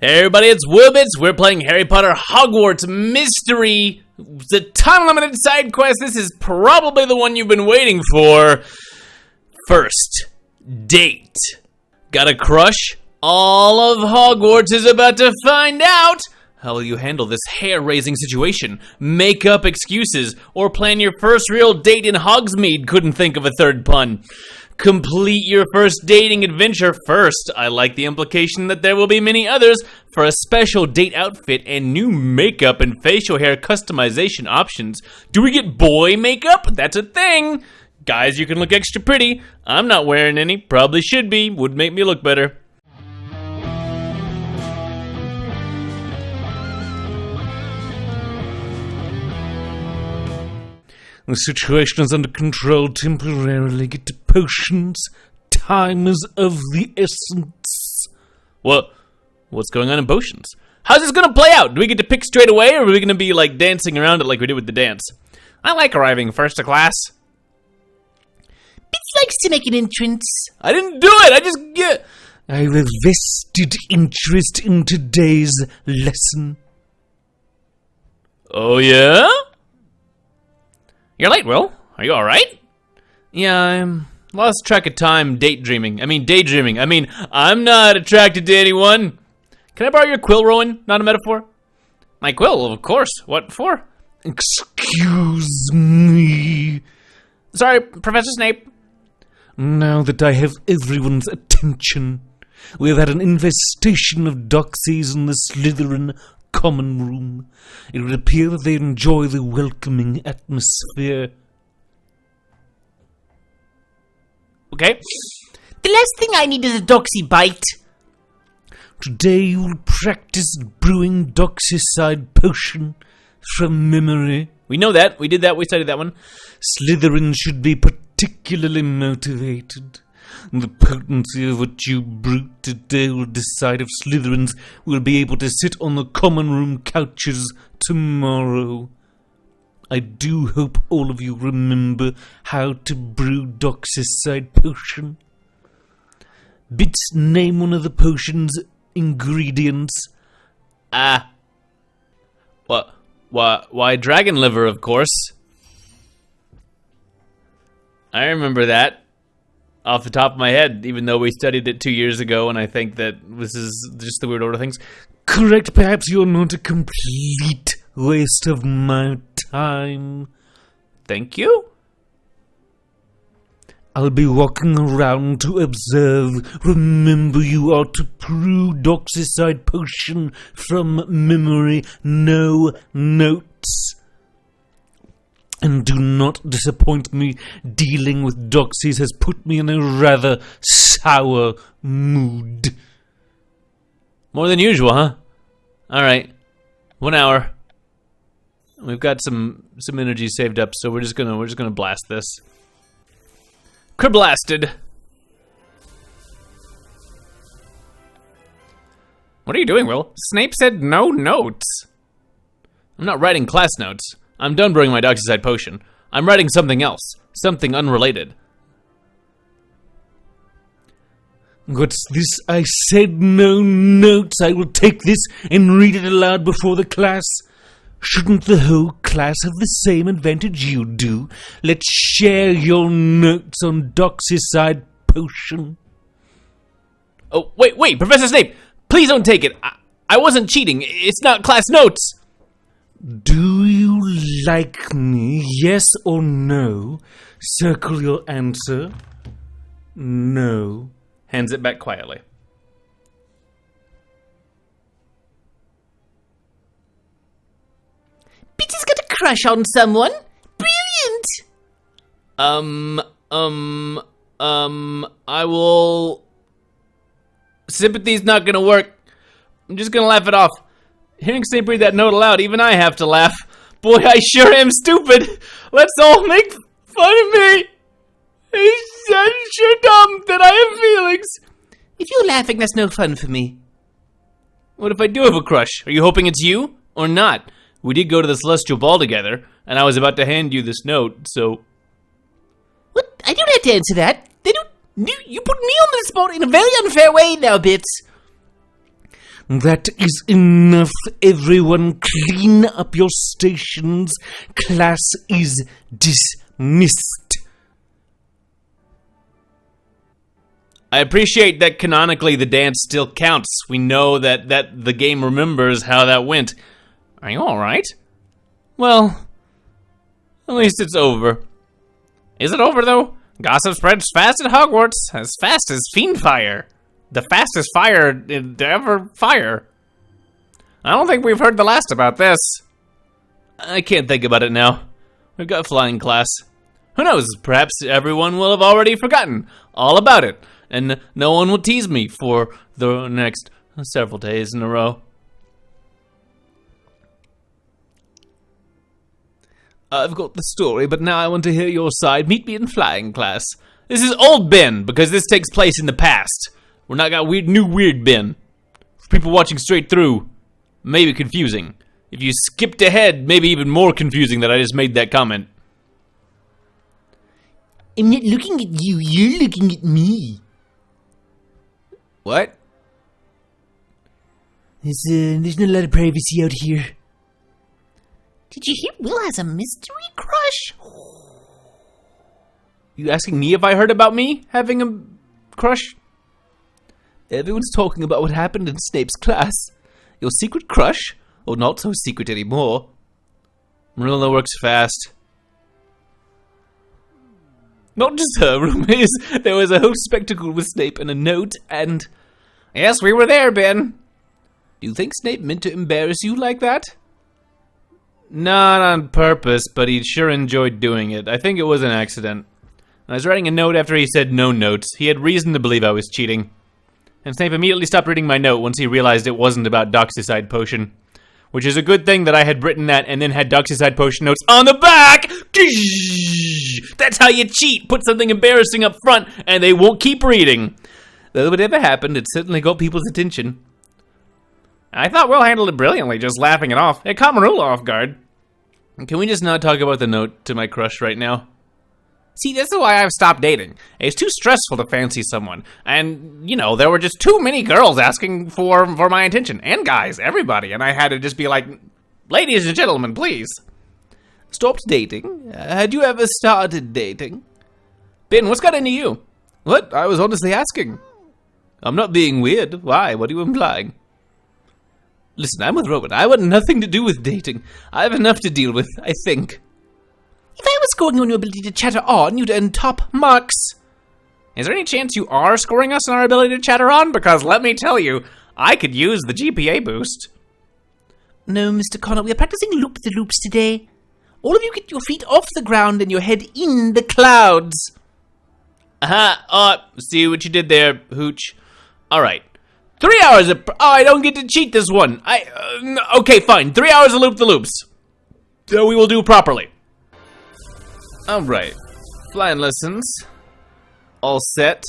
Hey everybody, it's WillBits. We're playing Harry Potter Hogwarts Mystery. It's a time-limited side quest. This is probably the one you've been waiting for. First date. Got a crush? All of Hogwarts is about to find out. How will you handle this hair-raising situation? Make up excuses, or plan your first real date in Hogsmeade. Couldn't think of a third pun. Complete your first dating adventure first. I like the implication that there will be many others for a special date outfit and new makeup and facial hair customization options. Do we get boy makeup? That's a thing. Guys, you can look extra pretty. I'm not wearing any. Probably should be. Would make me look better. The situation is under control temporarily. Get to potions. Time is of the essence. What's going on in potions? How's this gonna play out? Do we get to pick straight away, or are we gonna be like dancing around it like we did with the dance? I like arriving first to class. Bits likes to make an entrance. I didn't do it, I have a vested interest in today's lesson. Oh yeah? You're late, Will. Are you alright? Yeah, I'm lost track of time daydreaming. I'm not attracted to anyone. Can I borrow your quill, Rowan? Not a metaphor? My quill, of course. What for? Excuse me. Sorry, Professor Snape. Now that I have everyone's attention, we have had an infestation of doxies in the Slytherin common room. It would appear that they enjoy the welcoming atmosphere. Okay. The last thing I need is a doxy bite. Today you will practice brewing doxicide potion from memory. We know that. We did that. We studied that one. Slytherin should be particularly motivated. The potency of what you brew today will decide if Slytherins will be able to sit on the common room couches tomorrow. I do hope all of you remember how to brew doxicide potion. Bits, name one of the potion's ingredients. Why dragon liver, of course. I remember that off the top of my head, even though we studied it 2 years ago, and I think that this is just the weird order of things. Correct, perhaps you're not a complete waste of my time. Thank you. I'll be walking around to observe. Remember, you are to brew doxicide potion from memory. No notes. And do not disappoint me. Dealing with doxies has put me in a rather sour mood. More than usual, huh? Alright. 1 hour. We've got some energy saved up, so we're just gonna blast this. Blasted. What are you doing, Will? Snape said no notes. I'm not writing class notes. I'm done brewing my doxicide potion. I'm writing something else. Something unrelated. What's this? I said no notes. I will take this and read it aloud before the class. Shouldn't the whole class have the same advantage you do? Let's share your notes on doxicide potion. Oh, wait, Professor Snape! Please don't take it. I wasn't cheating. It's not class notes. Do you like me? Yes or no? Circle your answer. No. Hands it back quietly. Bits has got a crush on someone. Brilliant. I will... Sympathy's not gonna work. I'm just gonna laugh it off. Hearing Snape read that note aloud, even I have to laugh. Boy, I sure am stupid. Let's all make fun of me. I'm sure dumb that I have feelings. If you're laughing, that's no fun for me. What if I do have a crush? Are you hoping it's you? Or not? We did go to the Celestial Ball together, and I was about to hand you this note, so... What? I don't have to answer that. You put me on the spot in a very unfair way now, Bits. That is enough, everyone. Clean up your stations. Class is dismissed. I appreciate that canonically the dance still counts. We know that the game remembers how that went. Are you alright? Well, at least it's over. Is it over, though? Gossip spreads fast at Hogwarts, as fast as fiend fire. The fastest fire to ever fire. I don't think we've heard the last about this. I can't think about it now. We've got flying class. Who knows, perhaps everyone will have already forgotten all about it, and no one will tease me for the next several days in a row. I've got the story, but now I want to hear your side. Meet me in flying class. This is old Ben, because this takes place in the past. We're not got new weird Ben. For people watching straight through, maybe confusing. If you skipped ahead, maybe even more confusing that I just made that comment. I'm not looking at you, you're looking at me. What? There's not a lot of privacy out here. Did you hear Will has a mystery crush? You asking me if I heard about me having a crush? Everyone's talking about what happened in Snape's class. Your secret crush? Or not so secret anymore. Merula works fast. Not just her, rumors. There was a whole spectacle with Snape and a note, and... Yes, we were there, Ben. Do you think Snape meant to embarrass you like that? Not on purpose, but he sure enjoyed doing it. I think it was an accident. I was writing a note after he said no notes. He had reason to believe I was cheating. And Snape immediately stopped reading my note once he realized it wasn't about Doxycide Potion. Which is a good thing that I had written that and then had Doxycide Potion notes on the back! That's how you cheat! Put something embarrassing up front and they won't keep reading. Though whatever happened, it certainly got people's attention. I thought Will handled it brilliantly, just laughing it off. It caught Merula off guard. Can we just not talk about the note to my crush right now? See, this is why I've stopped dating. It's too stressful to fancy someone. And, you know, there were just too many girls asking for my attention. And guys, everybody. And I had to just be like, ladies and gentlemen, please. Stopped dating? Had you ever started dating? Ben, what's got into you? What? I was honestly asking. I'm not being weird. Why? What are you implying? Listen, I'm with Robert. I want nothing to do with dating. I have enough to deal with, I think. If I was scoring on your ability to chatter on, you'd earn top marks. Is there any chance you are scoring us on our ability to chatter on? Because let me tell you, I could use the GPA boost. No, Mr. Connor, we are practicing loop-the-loops today. All of you get your feet off the ground and your head in the clouds. See what you did there, Hooch. Alright. 3 hours of... Oh, I don't get to cheat this one. Okay, fine. 3 hours of loop-the-loops. So we will do properly. Alright. Flying lessons. All set.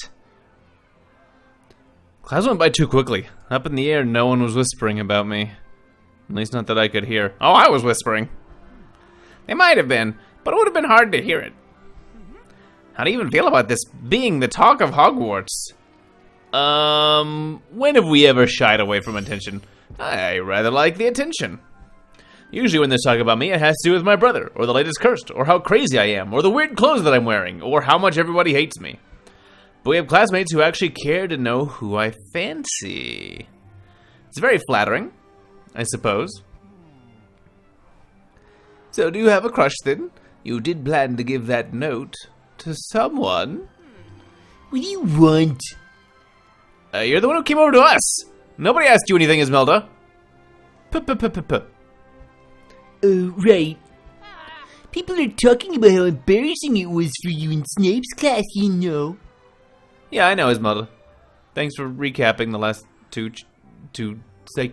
Class went by too quickly. Up in the air, no one was whispering about me. At least not that I could hear. Oh, I was whispering. They might have been, but it would have been hard to hear it. How do you even feel about this being the talk of Hogwarts? When have we ever shied away from attention? I rather like the attention. Usually when there's talk about me, it has to do with my brother, or the latest cursed, or how crazy I am, or the weird clothes that I'm wearing, or how much everybody hates me. But we have classmates who actually care to know who I fancy. It's very flattering, I suppose. So do you have a crush then? You did plan to give that note to someone? What do you want? You're the one who came over to us. Nobody asked you anything, Esmelda. Oh, right. People are talking about how embarrassing it was for you in Snape's class, you know. Yeah, I know, Esmelda. Thanks for recapping the last two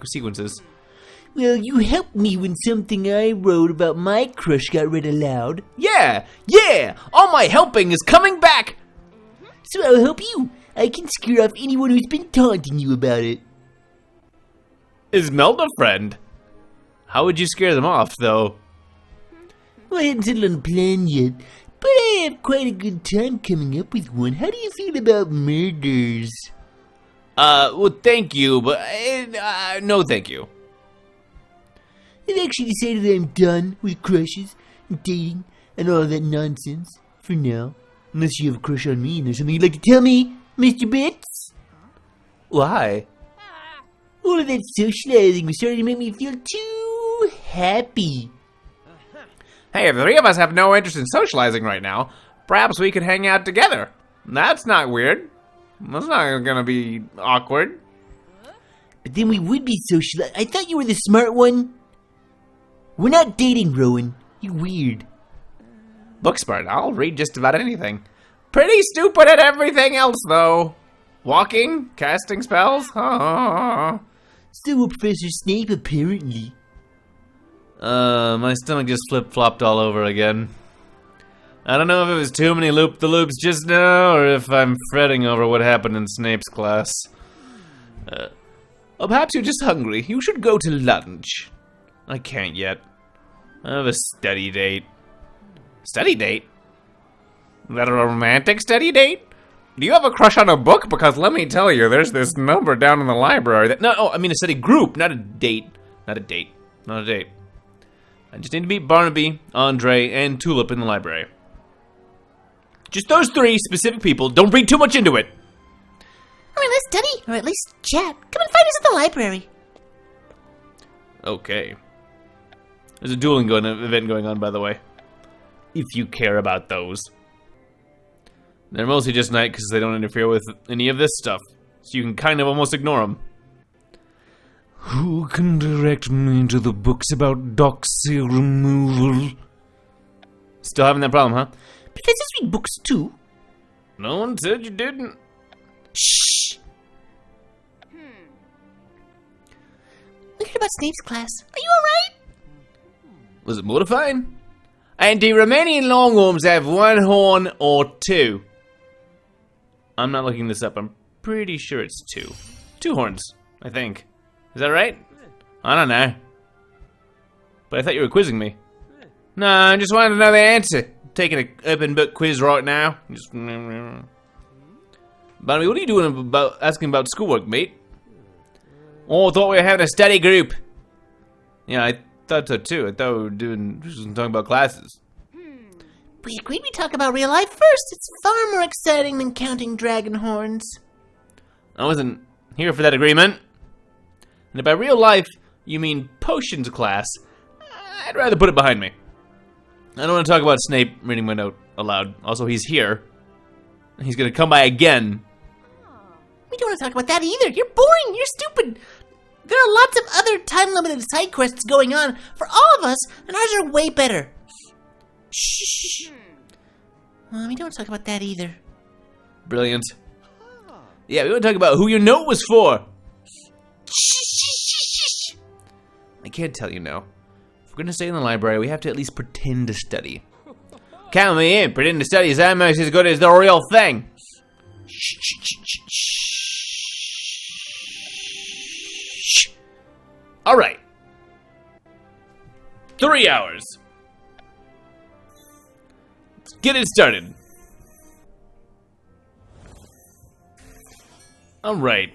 sequences. Well, you helped me when something I wrote about my crush got read aloud. Yeah! All my helping is coming back! So I'll help you. I can scare off anyone who's been taunting you about it. Esmelda, friend? How would you scare them off, though? Well, I hadn't settled on a plan yet, but I have quite a good time coming up with one. How do you feel about murders? Well, thank you, but no thank you. I've actually decided I'm done with crushes and dating and all that nonsense for now. Unless you have a crush on me and there's something you'd like to tell me, Mr. Bits. Why? All of that socializing was starting to make me feel too happy. Hey, if the three of us have no interest in socializing right now, perhaps we could hang out together. That's not weird. That's not gonna be awkward. But then we would be socializing. I thought you were the smart one. We're not dating, Rowan. You're weird. Book smart, I'll read just about anything. Pretty stupid at everything else, though. Walking, casting spells. So will Professor Snape, apparently. My stomach just flip-flopped all over again. I don't know if it was too many loop-the-loops just now, or if I'm fretting over what happened in Snape's class. Oh, perhaps you're just hungry. You should go to lunch. I can't yet. I have a study date. Study date? Is that a romantic study date? Do you have a crush on a book? Because let me tell you, there's this number down in the library that... No, I mean a study group, not a date. Not a date. Not a date. I just need to meet Barnaby, Andre, and Tulip in the library. Just those three specific people. Don't read too much into it. Alright, let's study, or at least chat. Come and find us at the library. Okay. There's a dueling event going on, by the way. If you care about those. They're mostly just night because they don't interfere with any of this stuff. So you can kind of almost ignore them. Who can direct me to the books about doxy removal? Still having that problem, huh? Professors read books too. No one said you didn't. Shh. We heard about Snape's class. Are you alright? Was it mortifying? And do Romanian longhorns have one horn or two? I'm not looking this up. I'm pretty sure it's two. Two horns, I think. Is that right? I don't know. But I thought you were quizzing me. No, I just wanted to know the answer. I'm taking an open book quiz right now. Just... Barnaby, what are you doing about asking about schoolwork, mate? Oh, I thought we were having a study group. Yeah, I thought so too. I thought we were talking about classes. We agreed we talk about real life first. It's far more exciting than counting dragon horns. I wasn't here for that agreement. And if by real life you mean potions class, I'd rather put it behind me. I don't want to talk about Snape reading my note aloud. Also, he's here. He's gonna come by again. We don't want to talk about that either. You're boring. You're stupid. There are lots of other time-limited side quests going on for all of us, and ours are way better. Shh. We don't want to talk about that either. Brilliant. Yeah, we want to talk about who your note was for. Shh. I can't tell you no. If we're gonna stay in the library, we have to at least pretend to study. Count me in. Pretend to study is almost as good as the real thing. All right. 3 hours. Let's get it started. All right.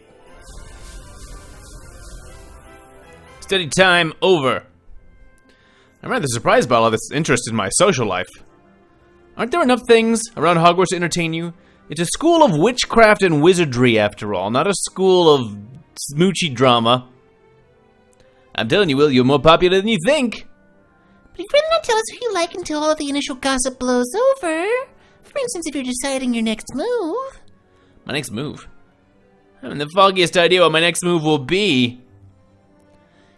Study time over. I'm rather surprised by all this interest in my social life. Aren't there enough things around Hogwarts to entertain you? It's a school of witchcraft and wizardry, after all, not a school of smoochy drama. I'm telling you, Will, you're more popular than you think. But you'd rather not tell us who you like until all of the initial gossip blows over. For instance, if you're deciding your next move. My next move? I haven't the foggiest idea what my next move will be.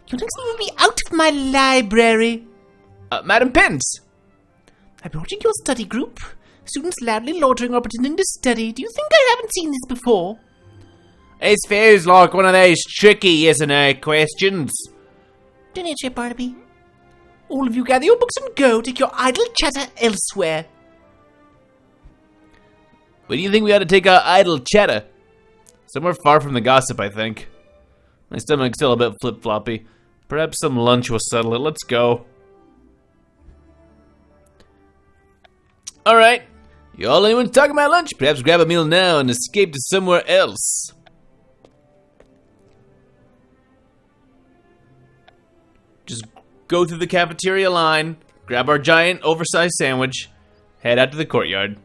Your next move will be out of my library. Madam Pence! I've been watching your study group. Students loudly loitering or pretending to study. Do you think I haven't seen this before? It feels like one of those tricky yes-or-no questions. Don't answer it, Barnaby. All of you gather your books and go. Take your idle chatter elsewhere. Where do you think we ought to take our idle chatter? Somewhere far from the gossip, I think. My stomach's still a bit flip-floppy. Perhaps some lunch will settle it. Let's go. Alright. You all anyone talking about lunch? Perhaps grab a meal now and escape to somewhere else. just go through the cafeteria line, grab our giant oversized sandwich, head out to the courtyard.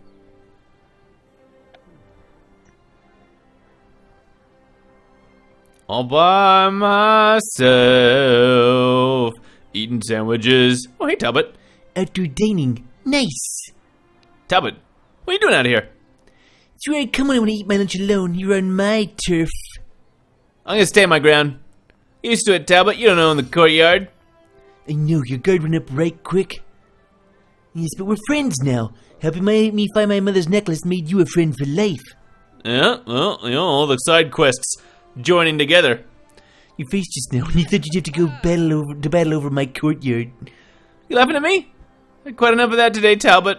All by myself, eating sandwiches. Oh, hey, Talbot. Outdoor dining. Nice. Talbot, what are you doing out here? It's where I come when I want to eat my lunch alone. You're on my turf. I'm gonna stay my ground. Used to it, Talbot. You don't know in the courtyard. I know, your guard went up right quick. Yes, but we're friends now. Helping me find my mother's necklace made you a friend for life. Yeah, well, you know, all the side quests joining together. Your face just now, you thought you'd have to go battle over my courtyard. You laughing at me? Had quite enough of that today, Talbot.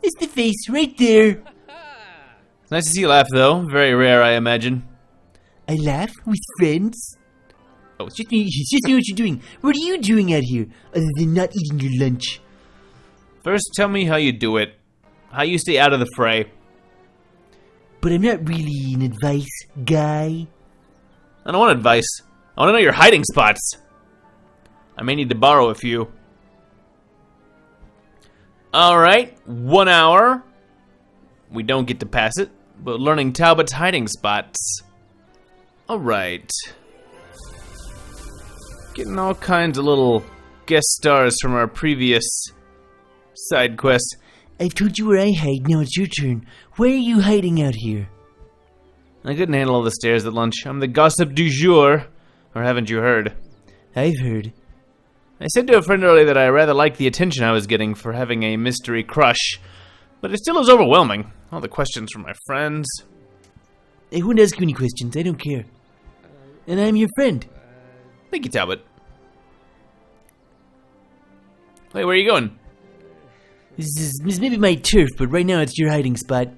It's the face, right there. It's nice to see you laugh, though. Very rare, I imagine. I laugh with friends. Oh, It's just me what you're doing. What are you doing out here, other than not eating your lunch? first tell me how you do it. How you stay out of the fray. But I'm not really an advice guy. I don't want advice. I want to know your hiding spots. I may need to borrow a few. Alright, 1 hour. We don't get to pass it, but learning Talbot's hiding spots. Alright. Getting all kinds of little guest stars from our previous side quest. I've told you where I hide, now it's your turn. Where are you hiding out here? I couldn't handle all the stares at lunch. I'm the gossip du jour. Or haven't you heard? I've heard. I said to a friend earlier that I rather liked the attention I was getting for having a mystery crush. But it still is overwhelming. All the questions from my friends. I won't ask you any questions, I don't care. And I'm your friend. Thank you, Talbot. Wait, where are you going? This is maybe my turf, but right now it's your hiding spot.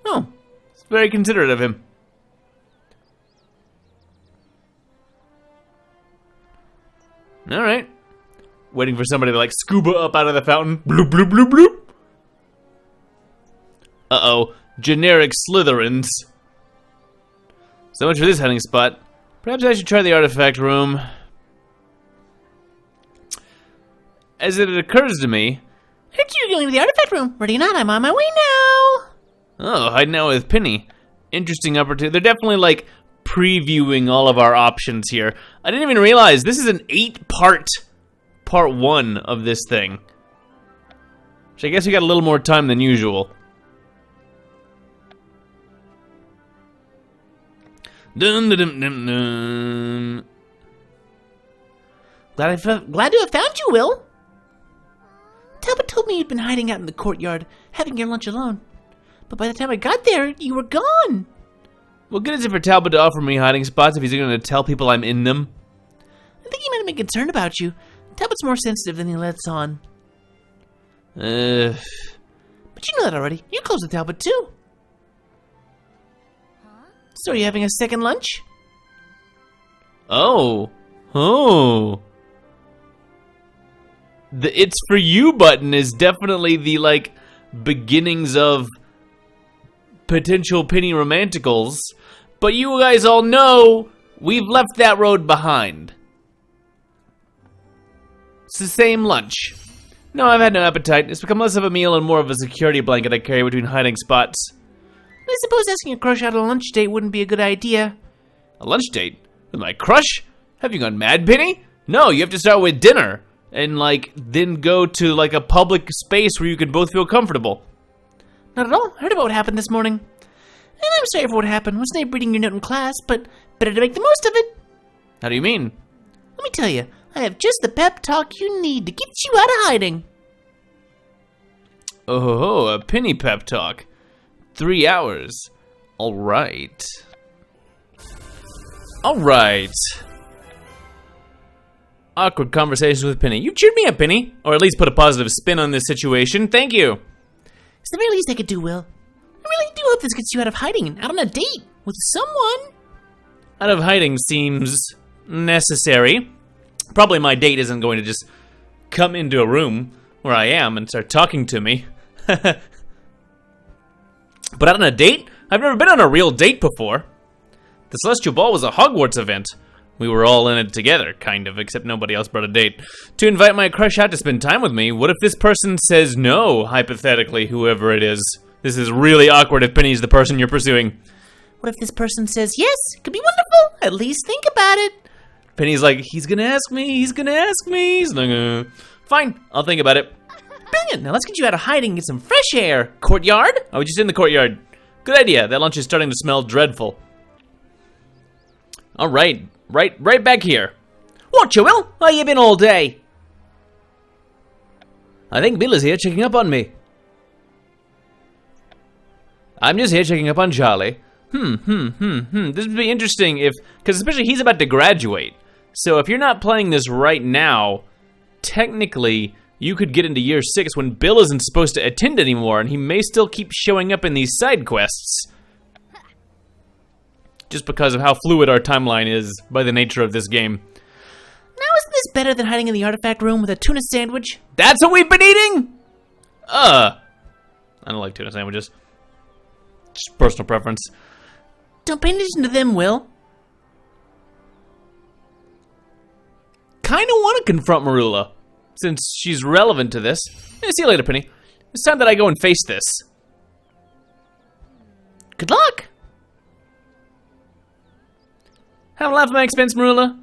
Oh, it's very considerate of him. Alright. Waiting for somebody to, like, scuba up out of the fountain. Bloop, bloop, bloop, bloop. Uh-oh. Generic Slytherins. So much for this hiding spot. Perhaps I should try the artifact room. As it occurs to me... Heard you were going to the artifact room. Ready or not, I'm on my way now. Oh, hiding out with Penny. Interesting opportunity. They're definitely, like, previewing all of our options here. I didn't even realize this is an 8-part part 1 of this thing. So I guess we got a little more time than usual. Dun, dun, dun, dun, dun. Glad to have found you, Will. Talbot told me you'd been hiding out in the courtyard, having your lunch alone. But by the time I got there, you were gone. What good is it for Talbot to offer me hiding spots if he's going to tell people I'm in them? I think he might have been concerned about you. Talbot's more sensitive than he lets on. But you know that already. You're close to Talbot, too. So are you having a second lunch? Oh. Oh. The "it's for you" button is definitely the, like, beginnings of potential Penny romanticals. But you guys all know we've left that road behind. It's the same lunch. No, I've had no appetite. It's become less of a meal and more of a security blanket I carry between hiding spots. I suppose asking a crush out on a lunch date wouldn't be a good idea. A lunch date? With my crush? Have you gone mad, Penny? No, you have to start with dinner. And, like, then go to, like, a public space where you can both feel comfortable. Not at all. I heard about what happened this morning. And I'm sorry for what happened. Wasn't I reading your note in class, but better to make the most of it. How do you mean? Let me tell you, I have just the pep talk you need to get you out of hiding. Oh, a Penny pep talk. 3 hours. Alright. Alright. Awkward conversations with Penny. You cheered me up, Penny. Or at least put a positive spin on this situation. Thank you. It's the very least I could do, Will. I really do hope this gets you out of hiding and out on a date with someone. Out of hiding seems necessary. Probably my date isn't going to just come into a room where I am and start talking to me. But out on a date? I've never been on a real date before. The Celestial Ball was a Hogwarts event. We were all in it together, kind of, except nobody else brought a date. To invite my crush out to spend time with me, what if this person says no, hypothetically, whoever it is? This is really awkward if Penny's the person you're pursuing. What if this person says yes? Could be wonderful. At least think about it. Penny's like, he's gonna ask me, he's gonna ask me, he's not gonna... Fine, I'll think about it. Brilliant. Now let's get you out of hiding and get some fresh air. Courtyard? Oh, we're just in the courtyard. Good idea, that lunch is starting to smell dreadful. Alright, right back here. What, you Will? Where you been all day? I think Bill is here checking up on me. I'm just here checking up on Charlie. This would be interesting if, because especially he's about to graduate. So if you're not playing this right now, technically you could get into year 6 when Bill isn't supposed to attend anymore, and he may still keep showing up in these side quests. Just because of how fluid our timeline is by the nature of this game. Now isn't this better than hiding in the artifact room with a tuna sandwich? That's what we've been eating? I don't like tuna sandwiches. Just personal preference. Don't pay attention to them, Will. Kinda wanna confront Merula, since she's relevant to this. See you later, Penny. It's time that I go and face this. Good luck. Have a laugh at my expense, Merula.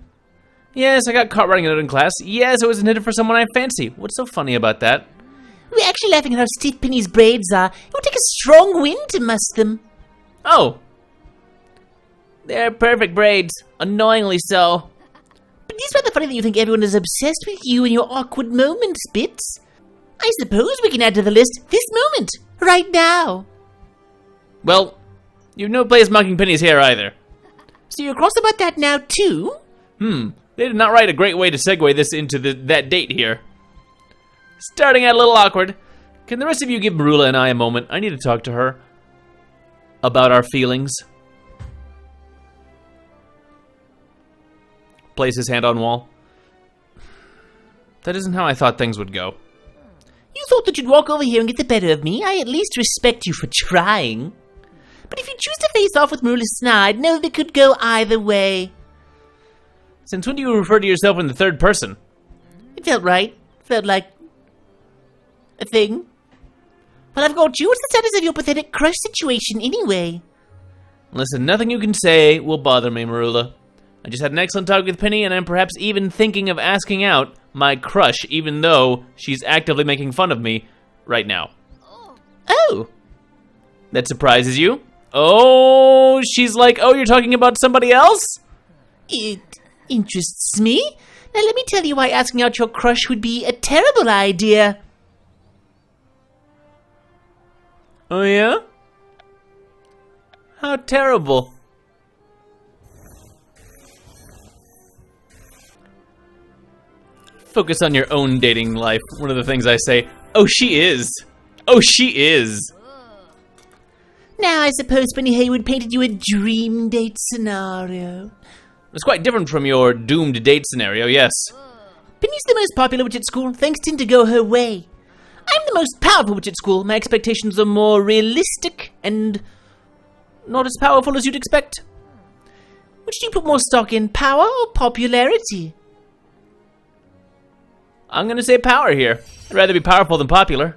Yes, I got caught writing a note in class. Yes, it was intended for someone I fancy. What's so funny about that? We're actually laughing at how stiff Penny's braids are. It would take a strong wind to muss them. Oh. They're perfect braids. Annoyingly so. But it's rather funny that you think everyone is obsessed with you and your awkward moments, Bits. I suppose we can add to the list this moment, right now. Well, you've no place mocking Penny's hair either. So you're cross about that now, too? They did not write a great way to segue this into that date here. Starting out a little awkward. Can the rest of you give Merula and I a moment? I need to talk to her about our feelings. Place his hand on wall. That isn't how I thought things would go. You thought that you'd walk over here and get the better of me? I at least respect you for trying. But if you choose to face off with Merula Snyde, know that it could go either way. Since when do you refer to yourself in the third person? It felt right. Felt like a thing. Well, I've got you. What's the status of your pathetic crush situation anyway? Listen, nothing you can say will bother me, Merula. I just had an excellent talk with Penny, and I'm perhaps even thinking of asking out my crush, even though she's actively making fun of me right now. Oh. That surprises you? Oh, she's like, oh, you're talking about somebody else? It interests me. Now let me tell you why asking out your crush would be a terrible idea. Oh, yeah? How terrible. Focus on your own dating life. One of the things I say, oh, she is. Oh, she is. Now I suppose Penny Haywood painted you a dream date scenario. It's quite different from your doomed date scenario, yes. Penny's the most popular witch at school. Things tend to go her way. I'm the most powerful witch at school. My expectations are more realistic and not as powerful as you'd expect. Which do you put more stock in, power or popularity? I'm gonna say power here. I'd rather be powerful than popular.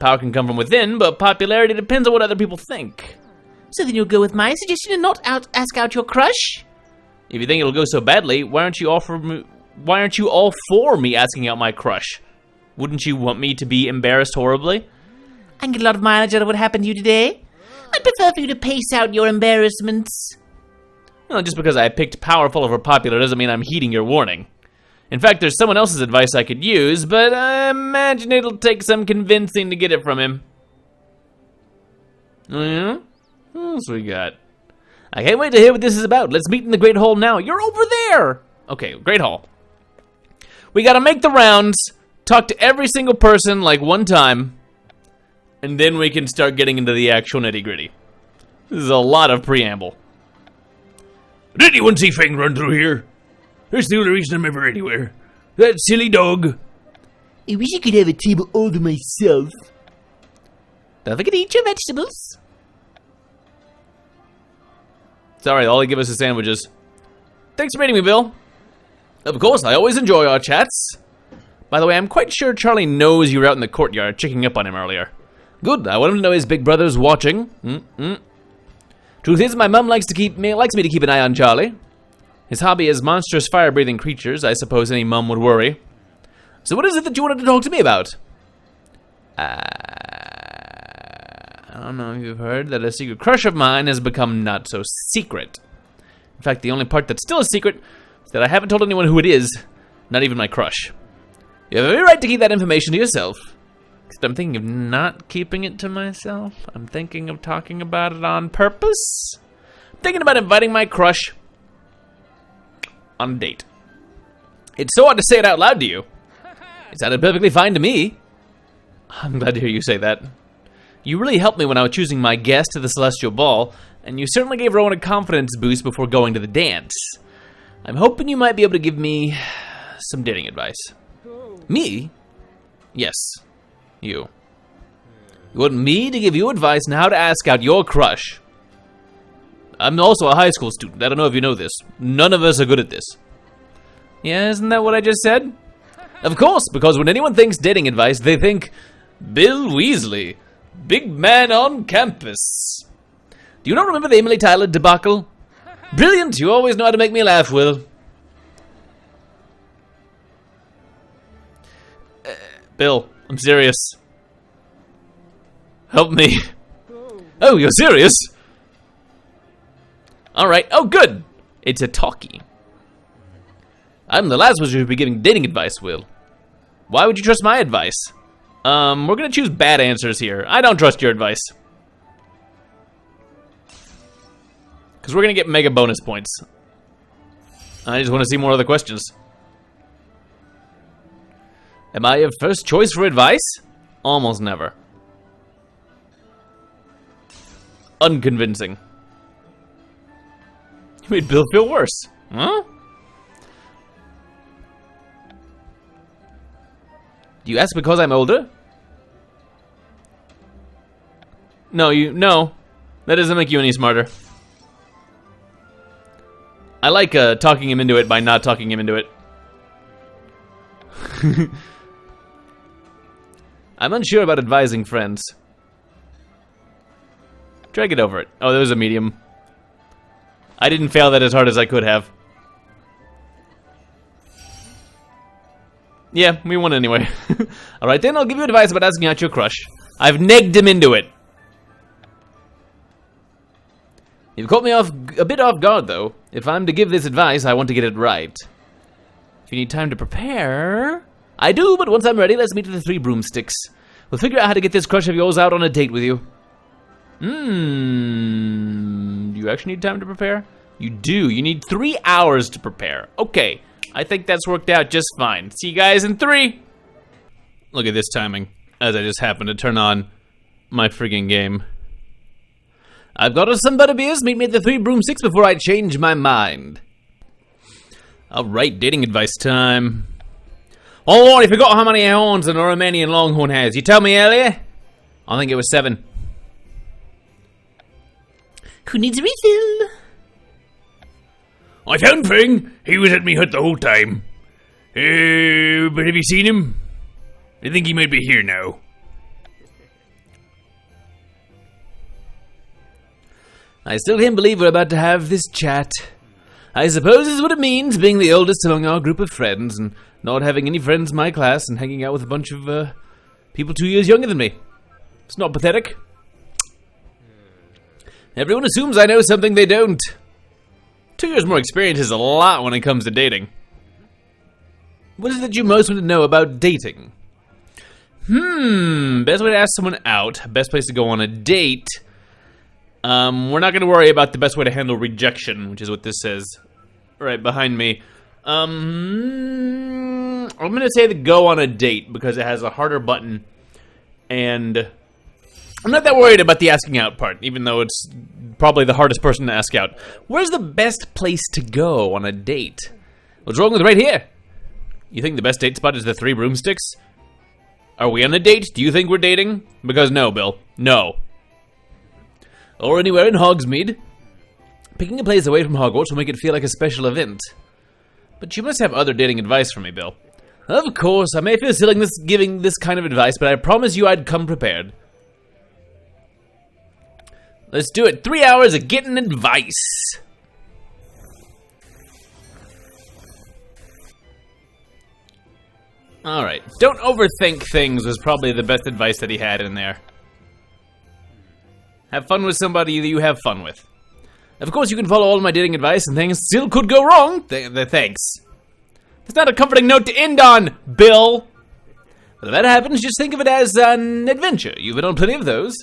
Power can come from within, but popularity depends on what other people think. So then you'll go with my suggestion and not ask out your crush? If you think it'll go so badly, why aren't you all for me asking out my crush? Wouldn't you want me to be embarrassed horribly? I can get a lot of mileage out of what happened to you today. I'd prefer for you to pace out your embarrassments. Well, just because I picked powerful over popular doesn't mean I'm heeding your warning. In fact, there's someone else's advice I could use, but I imagine it'll take some convincing to get it from him. Oh, yeah? What else we got? I can't wait to hear what this is about. Let's meet in the Great Hall now. You're over there! Okay, Great Hall. We gotta make the rounds, talk to every single person like one time, and then we can start getting into the actual nitty-gritty. This is a lot of preamble. Did anyone see Fang run through here? That's the only reason I'm ever anywhere. That silly dog. I wish I could have a table all to myself. Don't forget to eat your vegetables. Sorry, all they give us is sandwiches. Thanks for meeting me, Bill. Of course, I always enjoy our chats. By the way, I'm quite sure Charlie knows you were out in the courtyard checking up on him earlier. Good, I want him to know his big brother's watching. Truth is, my mum likes me to keep an eye on Charlie. His hobby is monstrous fire-breathing creatures. I suppose any mum would worry. So what is it that you wanted to talk to me about? I don't know if you've heard that a secret crush of mine has become not so secret. In fact, the only part that's still a secret is that I haven't told anyone who it is, not even my crush. You have every right to keep that information to yourself. Except I'm thinking of not keeping it to myself. I'm thinking of talking about it on purpose. I'm thinking about inviting my crush on a date. It's so odd to say it out loud to you. It sounded perfectly fine to me. I'm glad to hear you say that. You really helped me when I was choosing my guest to the Celestial Ball, and you certainly gave Rowan a confidence boost before going to the dance. I'm hoping you might be able to give me some dating advice. Me? Yes, you. You want me to give you advice on how to ask out your crush? I'm also a high school student. I don't know if you know this. None of us are good at this. Yeah, isn't that what I just said? Of course, because when anyone thinks dating advice, they think Bill Weasley, big man on campus. Do you not remember the Emily Tyler debacle? Brilliant, you always know how to make me laugh, Will. Bill, I'm serious. Help me. Oh, you're serious? Alright, oh good. It's a talkie. I'm the last one who should be giving dating advice, Will. Why would you trust my advice? We're gonna choose bad answers here. I don't trust your advice. Because we're gonna get mega bonus points. I just want to see more other questions. Am I your first choice for advice? Almost never. Unconvincing. You made Bill feel worse. Huh? Do you ask because I'm older? No, that doesn't make you any smarter. I like talking him into it by not talking him into it. I'm unsure about advising friends. Try to get over it. Oh, there was a medium. I didn't fail that as hard as I could have. Yeah, we won anyway. Alright then, I'll give you advice about asking out your crush. I've negged him into it. You've caught me a bit off guard, though. If I'm to give this advice, I want to get it right. If you need time to prepare... I do, but once I'm ready, let's meet at the Three Broomsticks. We'll figure out how to get this crush of yours out on a date with you. Do you actually need time to prepare? You do. You need 3 hours to prepare. Okay. I think that's worked out just fine. See you guys in 3. Look at this timing, as I just happened to turn on my friggin' game. I've got us some butterbeers. Meet me at the Three Broomsticks before I change my mind. Alright, dating advice time. Oh Lord, I forgot how many horns a Romanian longhorn has. You told me earlier? I think it was 7. Who needs a refill? I found Fang. He was at me hut the whole time. But have you seen him? I think he might be here now. I still can't believe we're about to have this chat. I suppose this is what it means, being the oldest among our group of friends, and not having any friends in my class, and hanging out with a bunch of, people 2 years younger than me. It's not pathetic. Everyone assumes I know something they don't. 2 years more experience is a lot when it comes to dating. What is it that you most want to know about dating? Best way to ask someone out, best place to go on a date. We're not going to worry about the best way to handle rejection, which is what this says right behind me. I'm going to say the go on a date because it has a harder button, and I'm not that worried about the asking out part, even though it's probably the hardest person to ask out. Where's the best place to go on a date? What's wrong with right here? You think the best date spot is the Three Broomsticks? Are we on a date? Do you think we're dating? Because no, Bill. No. Or anywhere in Hogsmeade. Picking a place away from Hogwarts will make it feel like a special event. But you must have other dating advice for me, Bill. Of course, I may feel silly giving this kind of advice, but I promise you I'd come prepared. Let's do it. 3 hours of getting advice. Alright, don't overthink things was probably the best advice that he had in there. Have fun with somebody that you have fun with. Of course, you can follow all of my dating advice and things still could go wrong. Thanks. That's not a comforting note to end on, Bill. But if that happens, just think of it as an adventure. You've been on plenty of those.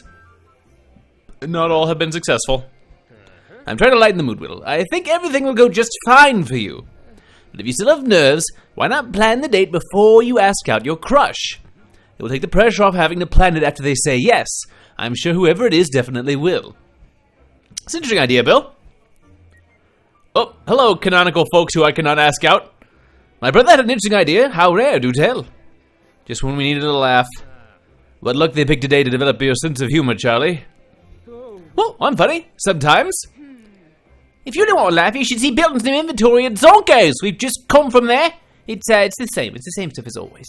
Not all have been successful. I'm trying to lighten the mood, Will. I think everything will go just fine for you. But if you still have nerves, why not plan the date before you ask out your crush? It will take the pressure off having to plan it after they say yes. I'm sure whoever it is definitely will. It's an interesting idea, Bill. Oh, hello, canonical folks who I cannot ask out. My brother had an interesting idea. How rare, do tell. Just when we needed a laugh. What luck they picked today to develop your sense of humor, Charlie. Well, I'm funny. Sometimes. If you don't want to laugh, you should see Bilton's new inventory at Zonko's. We've just come from there. It's the same. It's the same stuff as always.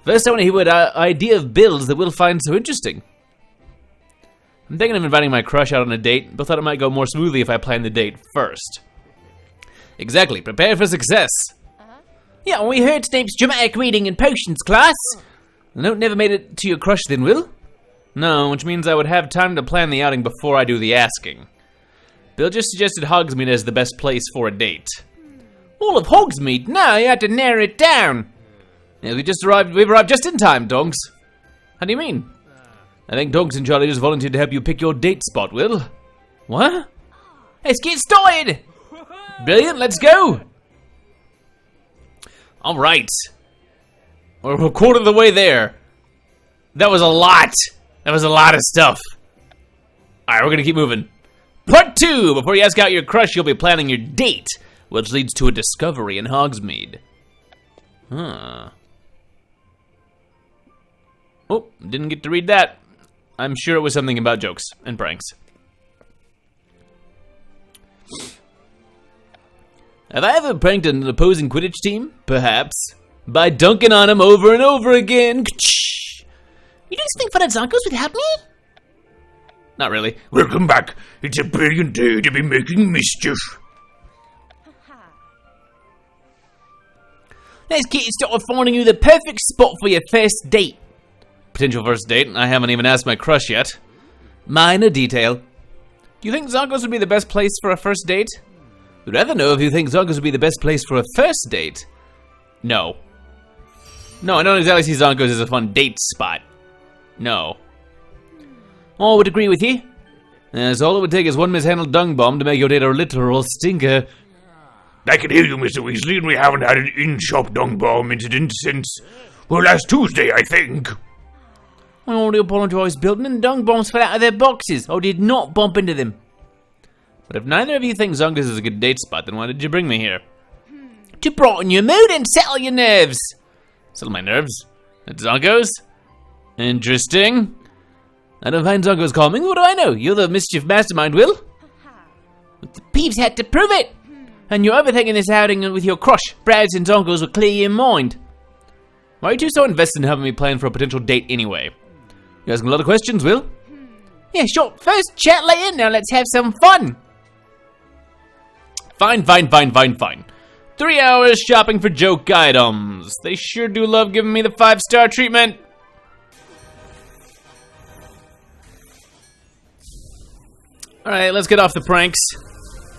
First, I want to hear what idea of Bill's that Will find so interesting. I'm thinking of inviting my crush out on a date, but thought it might go more smoothly if I planned the date first. Exactly. Prepare for success. Yeah, well, we heard Snape's dramatic reading in potions class. The note never made it to your crush then, Will? No, which means I would have time to plan the outing before I do the asking. Bill just suggested Hogsmeade as the best place for a date. All of Hogsmeade? No, you have to narrow it down. Yeah, we've arrived just in time, Donks. How do you mean? I think Donks and Charlie just volunteered to help you pick your date spot, Will. What? Let's get started! Brilliant, let's go! Alright. We're a quarter of the way there. That was a lot. That was a lot of stuff. Alright, we're gonna keep moving. Part 2! Before you ask out your crush, you'll be planning your date, which leads to a discovery in Hogsmeade. Huh. Oh, didn't get to read that. I'm sure it was something about jokes and pranks. Have I ever pranked an opposing Quidditch team? Perhaps. By dunking on them over and over again. You guys think Fun at Zonko's would help me? Not really. Welcome back. It's a brilliant day to be making mischief. Let's get started finding you the perfect spot for your first date. Potential first date? I haven't even asked my crush yet. Minor detail. Do you think Zonko's would be the best place for a first date? I'd rather know if you think Zonko's would be the best place for a first date. No. No, I don't exactly see Zonko's as a fun date spot. No. I would agree with you. As all it would take is one mishandled dung bomb to make your date a literal stinker. I can hear you, Mr. Weasley, and we haven't had an in-shop dung bomb incident since, well, last Tuesday, I think. I already apologise, Bilton, and dung bombs fell out of their boxes. I did not bump into them. But if neither of you think Zonko's is a good date spot, then why did you bring me here? To brighten your mood and settle your nerves. Settle my nerves? At Zonko's? Interesting. I don't find Zonko's calming. What do I know? You're the mischief mastermind, Will. But the Peeves had to prove it. And you're overthinking this outing with your crush. Browsing Zonko's will clear your mind. Why are you two so invested in having me plan for a potential date anyway? You asking a lot of questions, Will? Yeah, sure. First, chat later. Now let's have some fun. Fine. 3 hours shopping for joke items. They sure do love giving me the 5-star treatment. Alright, let's get off the pranks.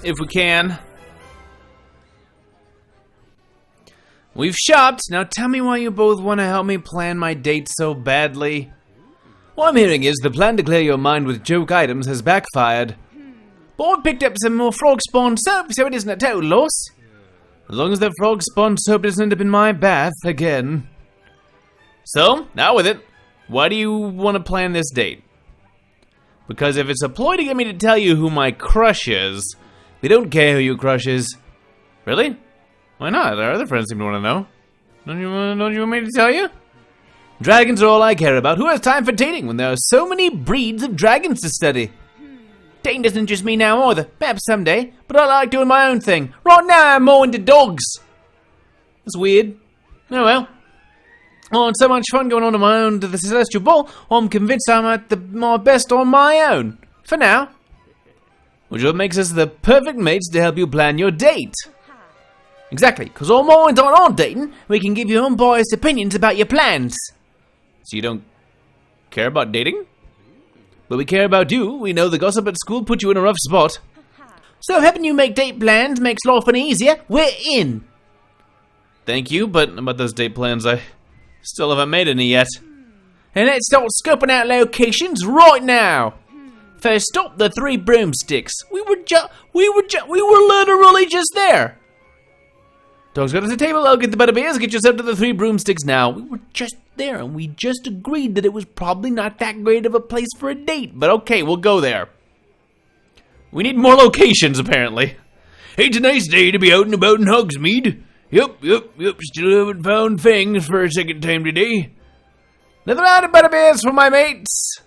If we can. We've shopped. Now tell me why you both want to help me plan my date so badly. What I'm hearing is the plan to clear your mind with joke items has backfired. But I picked up some more frog spawn soap, so it isn't a total loss. As long as that frog spawn soap doesn't end up in my bath again. So, now with it, why do you want to plan this date? Because if it's a ploy to get me to tell you who my crush is, we don't care who your crush is. Really? Why not? Our other friends seem to want to know. Don't you want me to tell you? Dragons are all I care about. Who has time for dating when there are so many breeds of dragons to study? Dating doesn't interest me now either. Perhaps someday, but I like doing my own thing. Right now I'm more into dogs. That's weird. Oh well. Oh, it's so much fun going on my own to the Celestial Ball, I'm convinced I'm at my best on my own. For now. Which makes us the perfect mates to help you plan your date. Exactly, because all minds aren't dating, we can give you unbiased opinions about your plans. So you don't care about dating? But we care about you. We know the gossip at school put you in a rough spot. So helping you make date plans makes life any easier. We're in. Thank you, but about those date plans, I still haven't made any yet. And let's start scoping out locations right now. First stop, the 3 broomsticks. We were literally just there. Dogs, go to the table, I'll get the butterbeers, get yourself to the 3 broomsticks now. We were just there, and we just agreed that it was probably not that great of a place for a date. But okay, we'll go there. We need more locations, apparently. It's a nice day to be out and about in Hogsmeade. Yep. Still haven't found things for a second time today. Another round of butterbeers for my mates.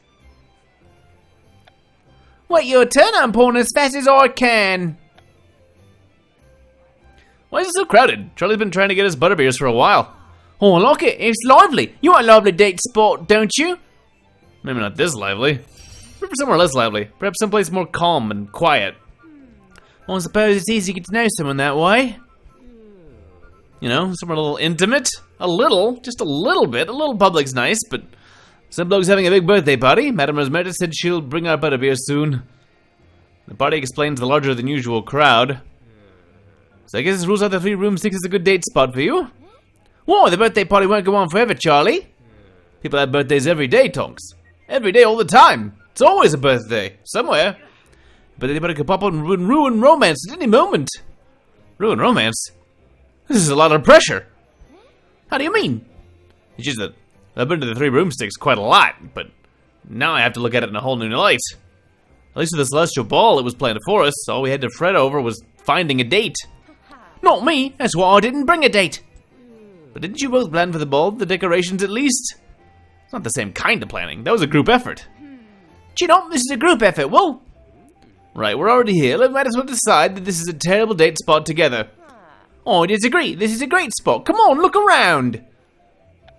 Wait your turn, I'm pouring as fast as I can. Why is it so crowded? Charlie's been trying to get us butterbeers for a while. Oh, I like it. It's lively. You want a lively date spot, don't you? Maybe not this lively. Maybe somewhere less lively. Perhaps someplace more calm and quiet. Well, I suppose it's easy to get to know someone that way. You know, somewhere a little intimate. A little, just a little bit. A little public's nice, but some bloke's having a big birthday party. Madame Rosmerta said she'll bring our butterbeer soon. The party explains the larger than usual crowd. So I guess this rules out the 3 broomsticks is a good date spot for you. Whoa, the birthday party won't go on forever, Charlie. People have birthdays every day, Tonks. Every day, all the time. It's always a birthday, somewhere. But anybody could pop up and ruin romance at any moment. Ruin romance? This is a lot of pressure. How do you mean? It's just that I've been to the 3 broomsticks quite a lot, but now I have to look at it in a whole new light. At least with the Celestial Ball, it was planned for us. All we had to fret over was finding a date. Not me. That's why I didn't bring a date. But didn't you both plan for the ball, the decorations at least? It's not the same kind of planning. That was a group effort. Do you know, this is a group effort, Will. Right, we're already here. Let might as well decide that this is a terrible date spot together. Oh, I disagree. This is a great spot. Come on, look around.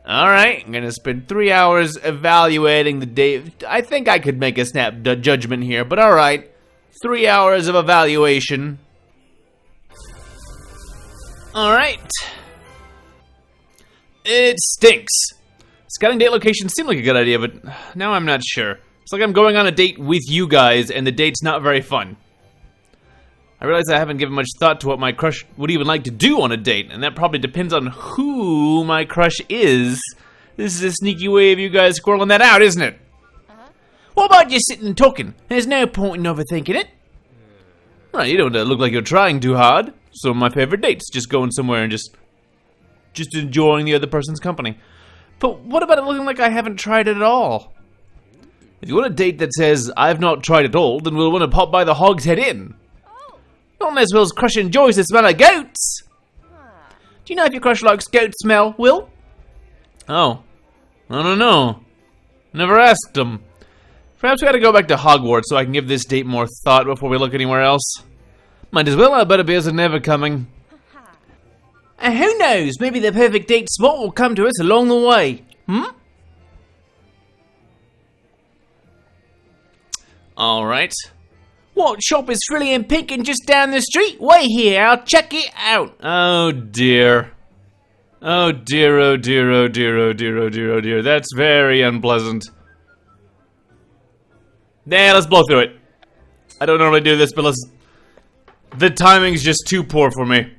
Alright, I'm gonna spend 3 hours evaluating the date. I think I could make a snap judgment here, but alright. 3 hours of evaluation. Alright. It stinks. Scouting date locations seemed like a good idea, but now I'm not sure. It's like I'm going on a date with you guys, and the date's not very fun. I realize I haven't given much thought to what my crush would even like to do on a date, and that probably depends on who my crush is. This is a sneaky way of you guys squirreling that out, isn't it? What about just sitting and talking? There's no point in overthinking it. Right, you don't look like you're trying too hard. Some of my favorite dates, just going somewhere and just enjoying the other person's company. But what about it looking like I haven't tried it at all? If you want a date that says, I've not tried it all, then we'll want to pop by the Hog's Head Inn. Not unless Will's crush enjoys the smell of goats. Do you know if your crush likes goat smell, Will? Oh, I don't know. Never asked him. Perhaps we gotta go back to Hogwarts so I can give this date more thought before we look anywhere else. Might as well, our butterbeers are never coming. And who knows, maybe the perfect date spot will come to us along the way. Alright. What shop is frilly and pink and just down the street? Wait here, I'll check it out. Oh dear. Oh dear, oh dear, oh dear, oh dear, oh dear, oh dear. That's very unpleasant. Nah, let's blow through it. I don't normally do this, but let's... The timing's just too poor for me.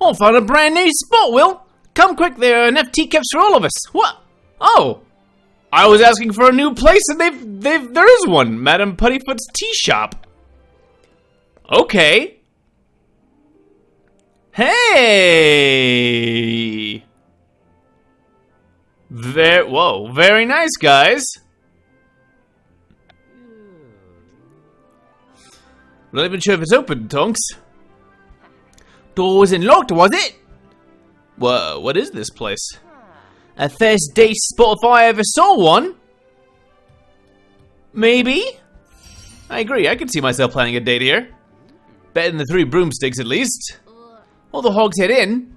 I found a brand new spot, Will. Come quick, there are enough teacups for all of us. What? Oh! I was asking for a new place and there is one. Madame Puttyfoot's tea shop. Okay. Hey! Whoa, very nice, guys. Not even sure if it's open, Tonks. Door wasn't locked, was it? Whoa, what is this place? A first date spot if I ever saw one. Maybe? I agree, I could see myself planning a date here. Betting the 3 broomsticks at least. Well, the Hogshead Inn.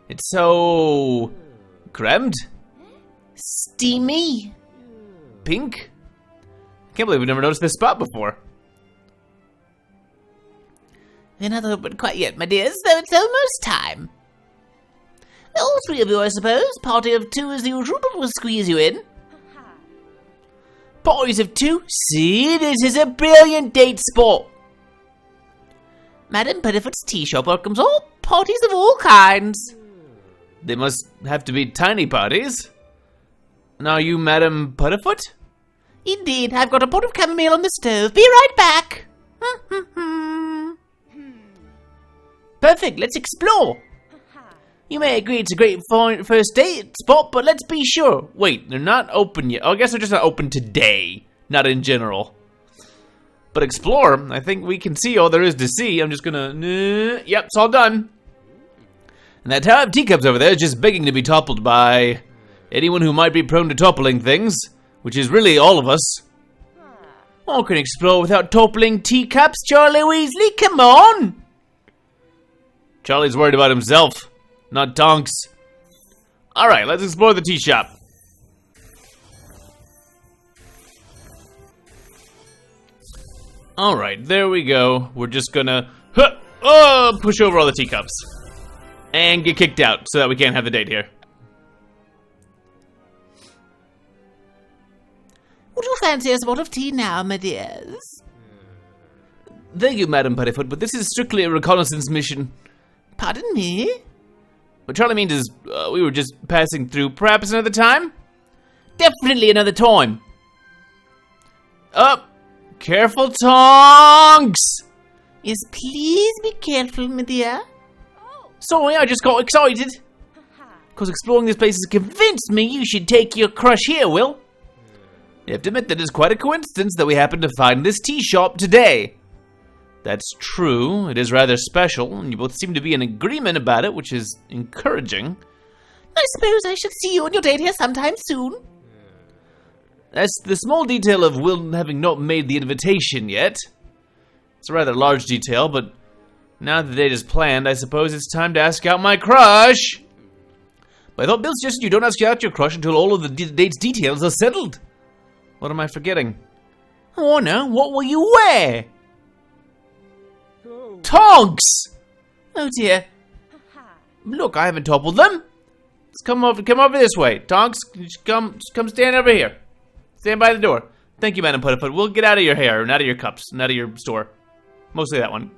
It's so... crammed? Steamy. Pink? I can't believe we've never noticed this spot before. We're not open quite yet, my dears, though it's almost time. All 3 of you, I suppose. Party of 2 as usual, but we'll squeeze you in. Parties of 2? See, this is a brilliant date spot. Madam Pettifoot's tea shop welcomes all parties of all kinds. They must have to be tiny parties. And are you Madam Putterfoot? Indeed, I've got a pot of chamomile on the stove. Be right back. Perfect, let's explore. You may agree it's a great first date spot, but let's be sure. Wait, they're not open yet. Oh, I guess they're just not open today, not in general. But explore, I think we can see all there is to see. I'm just gonna... yep, it's all done. And that tower of teacups over there is just begging to be toppled by anyone who might be prone to toppling things, which is really all of us. One can explore without toppling teacups, Charlie Weasley. Come on. Charlie's worried about himself, not Tonks. Alright, let's explore the tea shop. Alright, there we go. We're just gonna push over all the teacups. And get kicked out so that we can't have the date here. Would you fancy a spot of tea now, my dears? Thank you, Madam Pettifoot, but this is strictly a reconnaissance mission. Pardon me? What Charlie means is, we were just passing through. Perhaps another time? Definitely another time. Up! Careful, Tonks! Yes, please be careful, my dear. Sorry, I just got excited. Because exploring this place has convinced me you should take your crush here, Will. You have to admit that it's quite a coincidence that we happen to find this tea shop today. That's true, it is rather special, and you both seem to be in agreement about it, which is encouraging. I suppose I should see you on your date here sometime soon. That's the small detail of Will having not made the invitation yet. It's a rather large detail, but now that the date is planned, I suppose it's time to ask out my crush. But I thought Bill suggested you don't ask out your crush until all of the date's details are settled. What am I forgetting? Oh no, what will you wear? Tonks! Oh dear. Look, I haven't toppled them. Let's come over this way. Tonks, just come stand over here. Stand by the door. Thank you, Madam Putterfoot. We'll get out of your hair and out of your cups and out of your store. Mostly that one.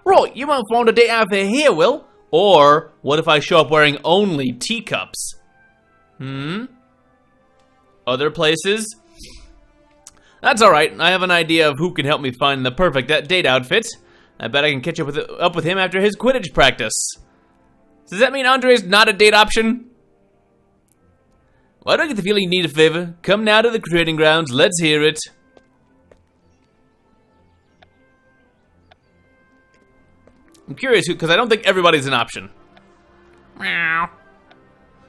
Right, you won't find a date outfit here, Will. Or, what if I show up wearing only teacups? Other places? That's alright. I have an idea of who can help me find the perfect date outfit. I bet I can catch up with him after his Quidditch practice. Does that mean Andre's not a date option? Why do I get the feeling you need a favor? Come now to the creating grounds. Let's hear it. I'm curious because I don't think everybody's an option. Meow.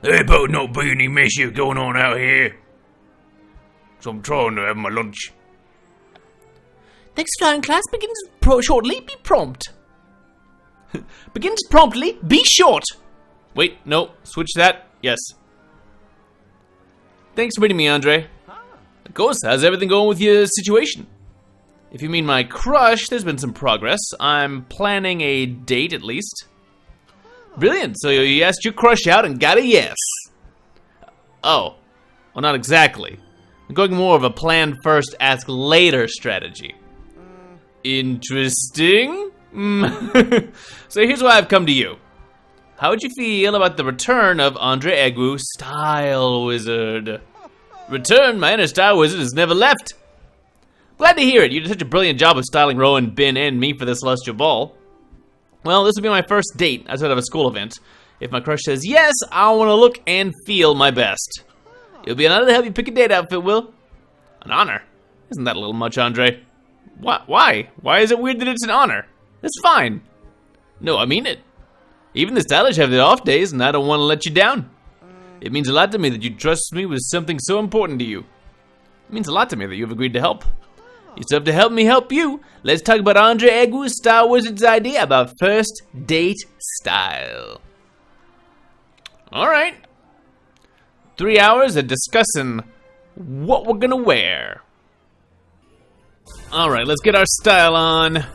There better not be any mischief going on out here. So I'm trying to have my lunch. Next round class begins shortly. Be prompt. Begins promptly. Be short. Wait, no. Switch that. Yes. Thanks for meeting me, Andre. Of course, how's everything going with your situation? If you mean my crush, there's been some progress. I'm planning a date, at least. Brilliant, so you asked your crush out and got a yes. Oh, well, not exactly. I'm going more of a plan first, ask later strategy. Interesting. So here's why I've come to you. How would you feel about the return of Andre Egu, Style Wizard? Return? My inner Style Wizard has never left. Glad to hear it. You did such a brilliant job of styling Rowan, Ben, and me for the Celestial Ball. Well, this will be my first date outside of a school event. If my crush says yes, I want to look and feel my best. It'll be an honor to help you pick a date outfit, Will. An honor? Isn't that a little much, Andre? Why? Why is it weird that it's an honor? It's fine. No, I mean it. Even the stylish have their off days, and I don't want to let you down. It means a lot to me that you trust me with something so important to you. It means a lot to me that you've agreed to help. You still have to help me help you. Let's talk about Andre Agua's Star Wizard's idea about first date style. Alright. 3 hours of discussing what we're gonna wear. Alright, let's get our style on.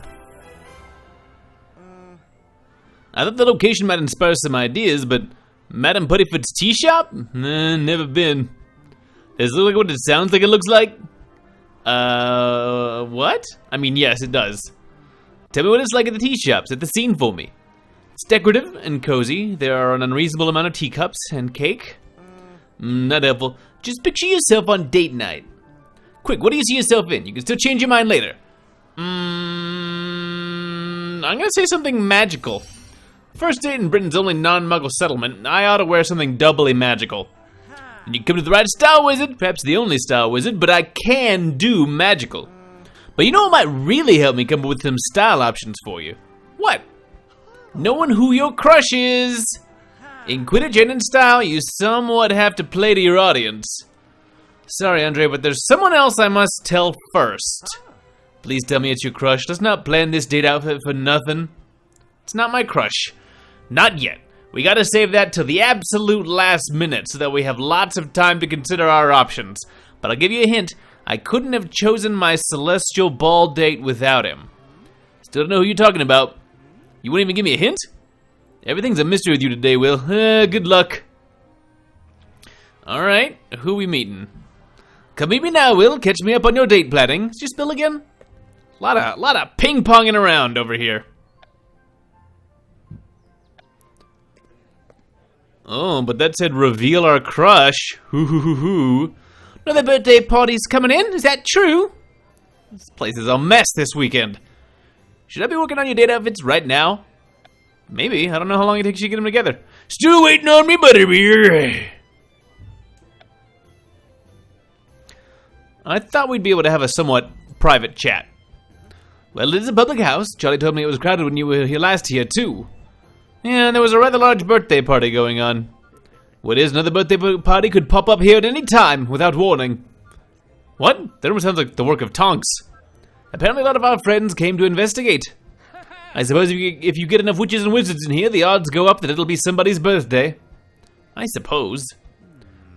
I thought the location might inspire some ideas, but Madame Puttyfoot's tea shop? Never been. Does it look like what it sounds like it looks like? What? I mean, yes, it does. Tell me what it's like at the tea shop. Set the scene for me. It's decorative and cozy. There are an unreasonable amount of teacups and cake. Not helpful. Just picture yourself on date night. Quick, what do you see yourself in? You can still change your mind later. I'm gonna say something magical. First date in Britain's only non-muggle settlement. I ought to wear something doubly magical. And you come to the right Star Wizard, perhaps the only Star Wizard, but I can do magical. But you know what might really help me come up with some style options for you? What? Knowing who your crush is. In Quidditch and in style, you somewhat have to play to your audience. Sorry, Andre, but there's someone else I must tell first. Please tell me it's your crush. Let's not plan this date outfit for nothing. It's not my crush. Not yet. We gotta save that till the absolute last minute so that we have lots of time to consider our options. But I'll give you a hint. I couldn't have chosen my celestial ball date without him. Still don't know who you're talking about. You wouldn't even give me a hint? Everything's a mystery with you today, Will. Good luck. Alright, who we meeting? Come meet me now, Will. Catch me up on your date planning. Is your spill again? Lot of ping-ponging around over here. Oh, but that said reveal our crush. Hoo. Another birthday party's coming in, is that true? This place is a mess this weekend. Should I be working on your date outfits right now? Maybe, I don't know how long it takes you to get them together. Still waiting on me, butterbeer. I thought we'd be able to have a somewhat private chat. Well, it is a public house. Charlie told me it was crowded when you were here last year, too. Yeah, there was a rather large birthday party going on. What is another birthday party could pop up here at any time, without warning. What? That almost sounds like the work of Tonks. Apparently a lot of our friends came to investigate. I suppose if you get enough witches and wizards in here, the odds go up that it'll be somebody's birthday. I suppose.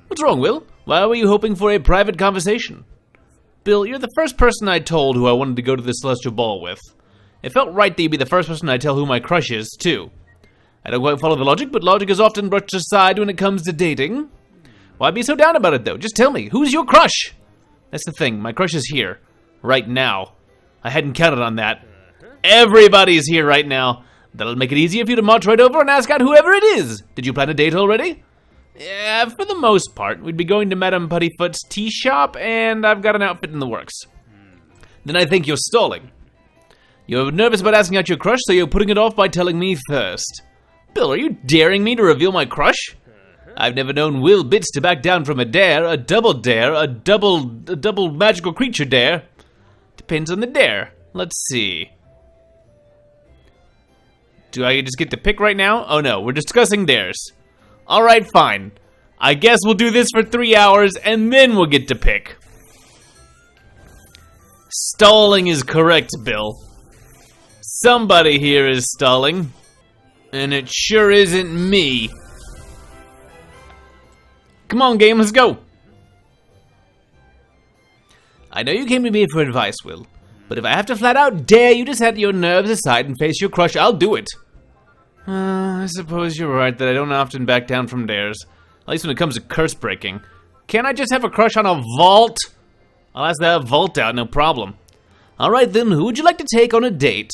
What's wrong, Will? Why were you hoping for a private conversation? Bill, you're the first person I told who I wanted to go to the Celestial Ball with. It felt right that you'd be the first person I tell who my crush is, too. I don't quite follow the logic, but logic is often brushed aside when it comes to dating. Why be so down about it, though? Just tell me, who's your crush? That's the thing, my crush is here. Right now. I hadn't counted on that. Everybody's here right now. That'll make it easier for you to march right over and ask out whoever it is. Did you plan a date already? Yeah, for the most part. We'd be going to Madame Puttyfoot's tea shop, and I've got an outfit in the works. Then I think you're stalling. You're nervous about asking out your crush, so you're putting it off by telling me first. Bill, are you daring me to reveal my crush? I've never known WillBits to back down from a dare, a double magical creature dare. Depends on the dare. Let's see. Do I just get to pick right now? Oh no, we're discussing dares. Alright, fine. I guess we'll do this for 3 hours and then we'll get to pick. Stalling is correct, Bill. Somebody here is stalling. And it sure isn't me. Come on, game, let's go. I know you came to me for advice, Will. But if I have to flat out dare you to set your nerves aside and face your crush, I'll do it. I suppose you're right that I don't often back down from dares. At least when it comes to curse breaking. Can't I just have a crush on a vault? I'll ask that vault out, no problem. Alright then, who would you like to take on a date?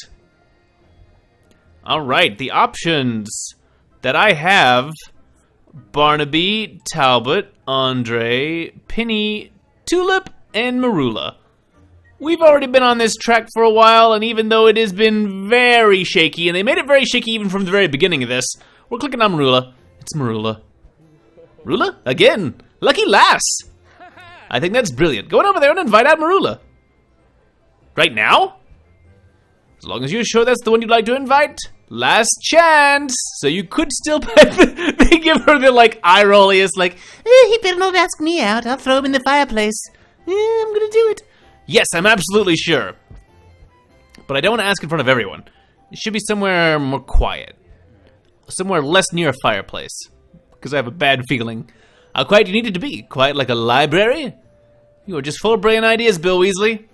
Alright, the options that I have: Barnaby, Talbot, Andre, Penny, Tulip, and Merula. We've already been on this track for a while, and even though it has been very shaky, and they made it very shaky even from the very beginning of this, we're clicking on Merula. It's Merula. Merula? Again! Lucky lass! I think that's brilliant. Go on over there and invite out Merula. Right now? As long as you're sure that's the one you'd like to invite. Last chance! So you could still they give her the, eye rolliest, he better not ask me out. I'll throw him in the fireplace. I'm gonna do it. Yes, I'm absolutely sure. But I don't want to ask in front of everyone. It should be somewhere more quiet. Somewhere less near a fireplace. Because I have a bad feeling. How quiet do you need it to be? Quiet like a library? You are just full of brilliant ideas, Bill Weasley.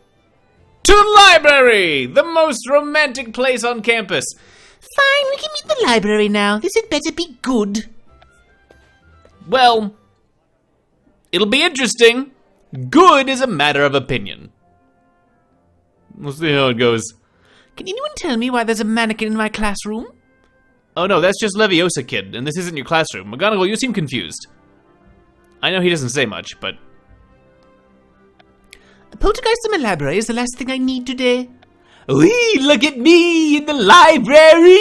To the library! The most romantic place on campus. Fine, we can meet in the library now. This had better be good. Well, it'll be interesting. Good is a matter of opinion. We'll see how it goes. Can anyone tell me why there's a mannequin in my classroom? Oh no, that's just Leviosa, kid, and this isn't your classroom. McGonagall, you seem confused. I know he doesn't say much, but... A poltergeist in my library is the last thing I need today. Wee, look at me in the library!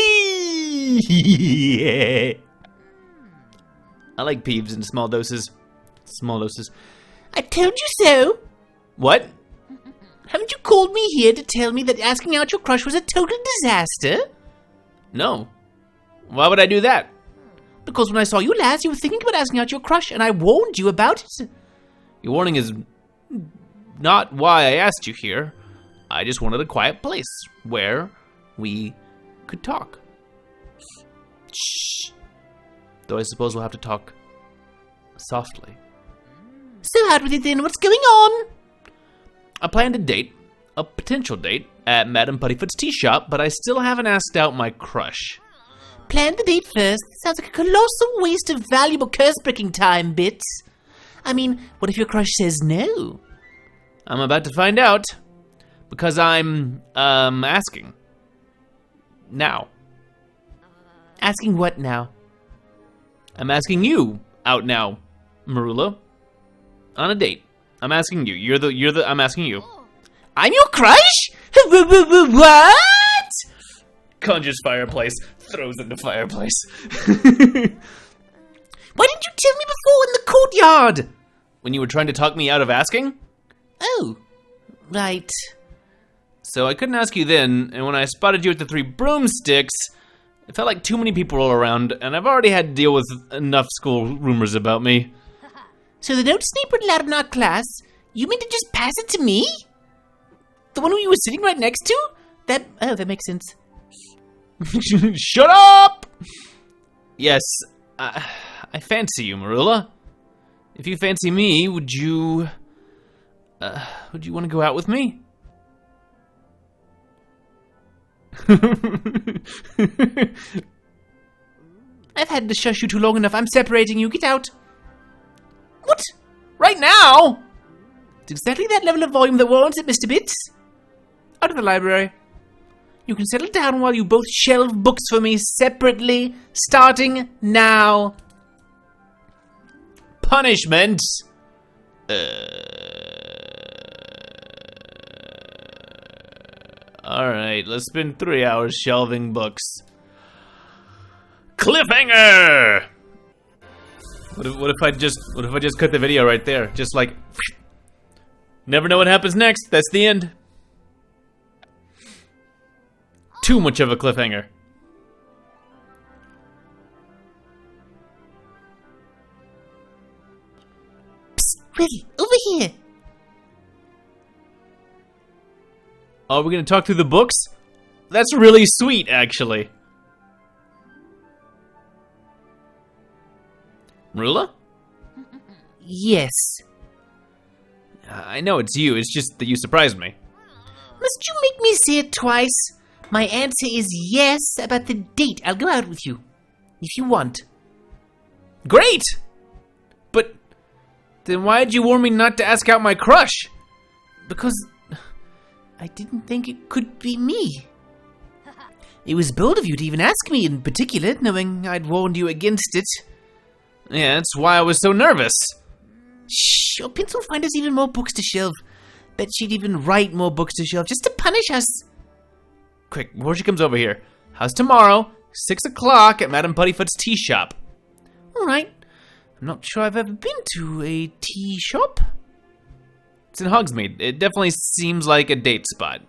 I like peeves in small doses. Small doses. I told you so. What? Haven't you called me here to tell me that asking out your crush was a total disaster? No. Why would I do that? Because when I saw you last, you were thinking about asking out your crush, and I warned you about it. Your warning is not why I asked you here. I just wanted a quiet place where we could talk. Shh. Though I suppose we'll have to talk softly. So out with it then, what's going on? I planned a date, a potential date, at Madame Puttyfoot's tea shop, but I still haven't asked out my crush. Plan the date first. Sounds like a colossal waste of valuable curse-breaking time, Bits. I mean, what if your crush says no? I'm about to find out, because I'm, asking. Now. Asking what now? I'm asking you out now, Merula. On a date. I'm asking you. I'm asking you. I'm your crush? What? Conjures fireplace, throws into fireplace. Why didn't you tell me before in the courtyard? When you were trying to talk me out of asking? Oh, right. So I couldn't ask you then, and when I spotted you at the 3 broomsticks, it felt like too many people were around, and I've already had to deal with enough school rumors about me. So the note Snape read aloud in our class, you mean to just pass it to me? The one who you were sitting right next to? That makes sense. Shut up! Yes, I fancy you, Merula. If you fancy me, would you want to go out with me? I've had to shush you too long enough. I'm separating you. Get out. What? Right now? It's exactly that level of volume that warrants it, Mr. Bits. Out of the library. You can settle down while you both shelve books for me separately, starting now. Punishment? Alright, let's spend 3 hours shelving books. Cliffhanger! What if I just cut the video right there? Just like, never know what happens next. That's the end. Too much of a cliffhanger. Psst, Will, over here. Oh, we're gonna talk through the books? That's really sweet, actually. Merula? Yes. I know it's you, it's just that you surprised me. Must you make me say it twice? My answer is yes about the date. I'll go out with you. If you want. Great! But then why did you warn me not to ask out my crush? Because I didn't think it could be me. It was bold of you to even ask me in particular, knowing I'd warned you against it. Yeah, that's why I was so nervous. Shh, your pencil will find us even more books to shelve. Bet she'd even write more books to shelve just to punish us. Quick, before she comes over here. How's tomorrow? 6 o'clock at Madame Puttyfoot's tea shop. Alright. I'm not sure I've ever been to a tea shop. It's in Hogsmeade. It definitely seems like a date spot.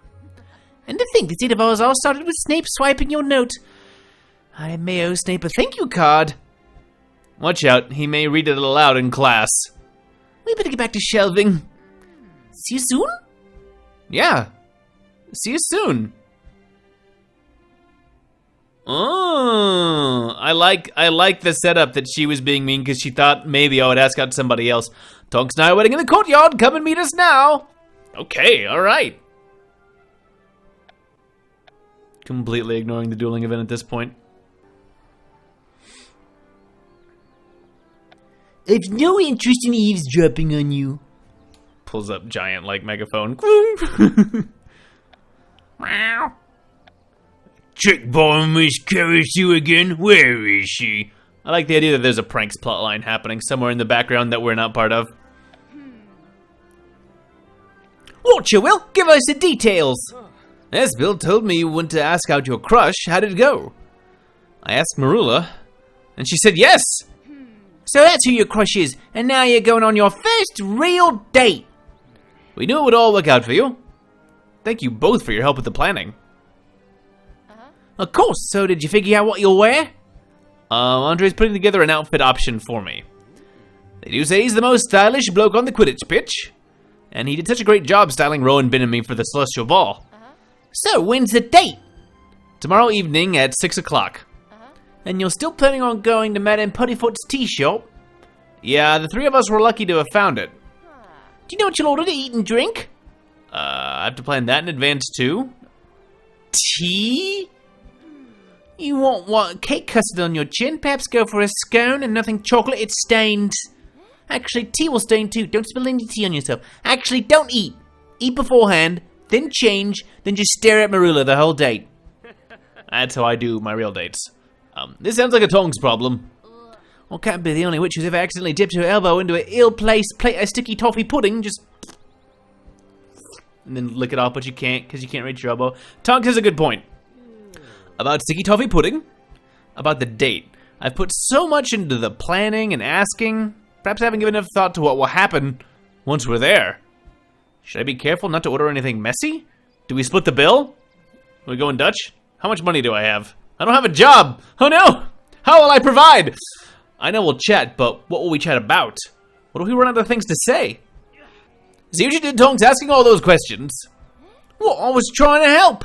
And to think this date of ours all started with Snape swiping your note. I may owe Snape a thank you card. Watch out, he may read it aloud in class. We better get back to shelving. See you soon? Yeah. See you soon. Oh, I like the setup that she was being mean because she thought maybe I would ask out somebody else. Tonks and I are waiting in the courtyard. Come and meet us now. Okay, all right. Completely ignoring the dueling event at this point. I've no interest in eavesdropping on you. Pulls up giant like megaphone. Check by Miss Carasue again. Where is she? I like the idea that there's a pranks plotline happening somewhere in the background that we're not part of. Watch you, Will. Give us the details. Yes, Bill told me you went to ask out your crush. How did it go? I asked Merula, and she said yes. So that's who your crush is, and now you're going on your first real date. We knew it would all work out for you. Thank you both for your help with the planning. Of course. So did you figure out what you'll wear? Andre's putting together an outfit option for me. They do say he's the most stylish bloke on the Quidditch pitch, and he did such a great job styling Rowan, Ben, and me for the Celestial Ball. So when's the date? Tomorrow evening at 6 o'clock. And you're still planning on going to Madame Puttyfoot's tea shop? Yeah, the three of us were lucky to have found it. Do you know what you'll order to eat and drink? I have to plan that in advance too. Tea? You won't want cake custard on your chin. Perhaps go for a scone and nothing chocolate. It's stained. Actually, tea will stain too. Don't spill any tea on yourself. Actually, don't eat. Eat beforehand, then change, then just stare at Merula the whole date. That's how I do my real dates. This sounds like a Tongs problem. Well, can't be the only witch who's ever accidentally dipped her elbow into an ill-placed plate of sticky toffee pudding. Just... and then lick it off, but you can't because you can't reach your elbow. Tonks has a good point. About sticky toffee pudding, about the date. I've put so much into the planning and asking, perhaps I haven't given enough thought to what will happen once we're there. Should I be careful not to order anything messy? Do we split the bill? Are we going Dutch? How much money do I have? I don't have a job! Oh no! How will I provide? I know we'll chat, but what will we chat about? What if we run out of things to say? See what you did, Tonks, asking all those questions. Well, I was trying to help.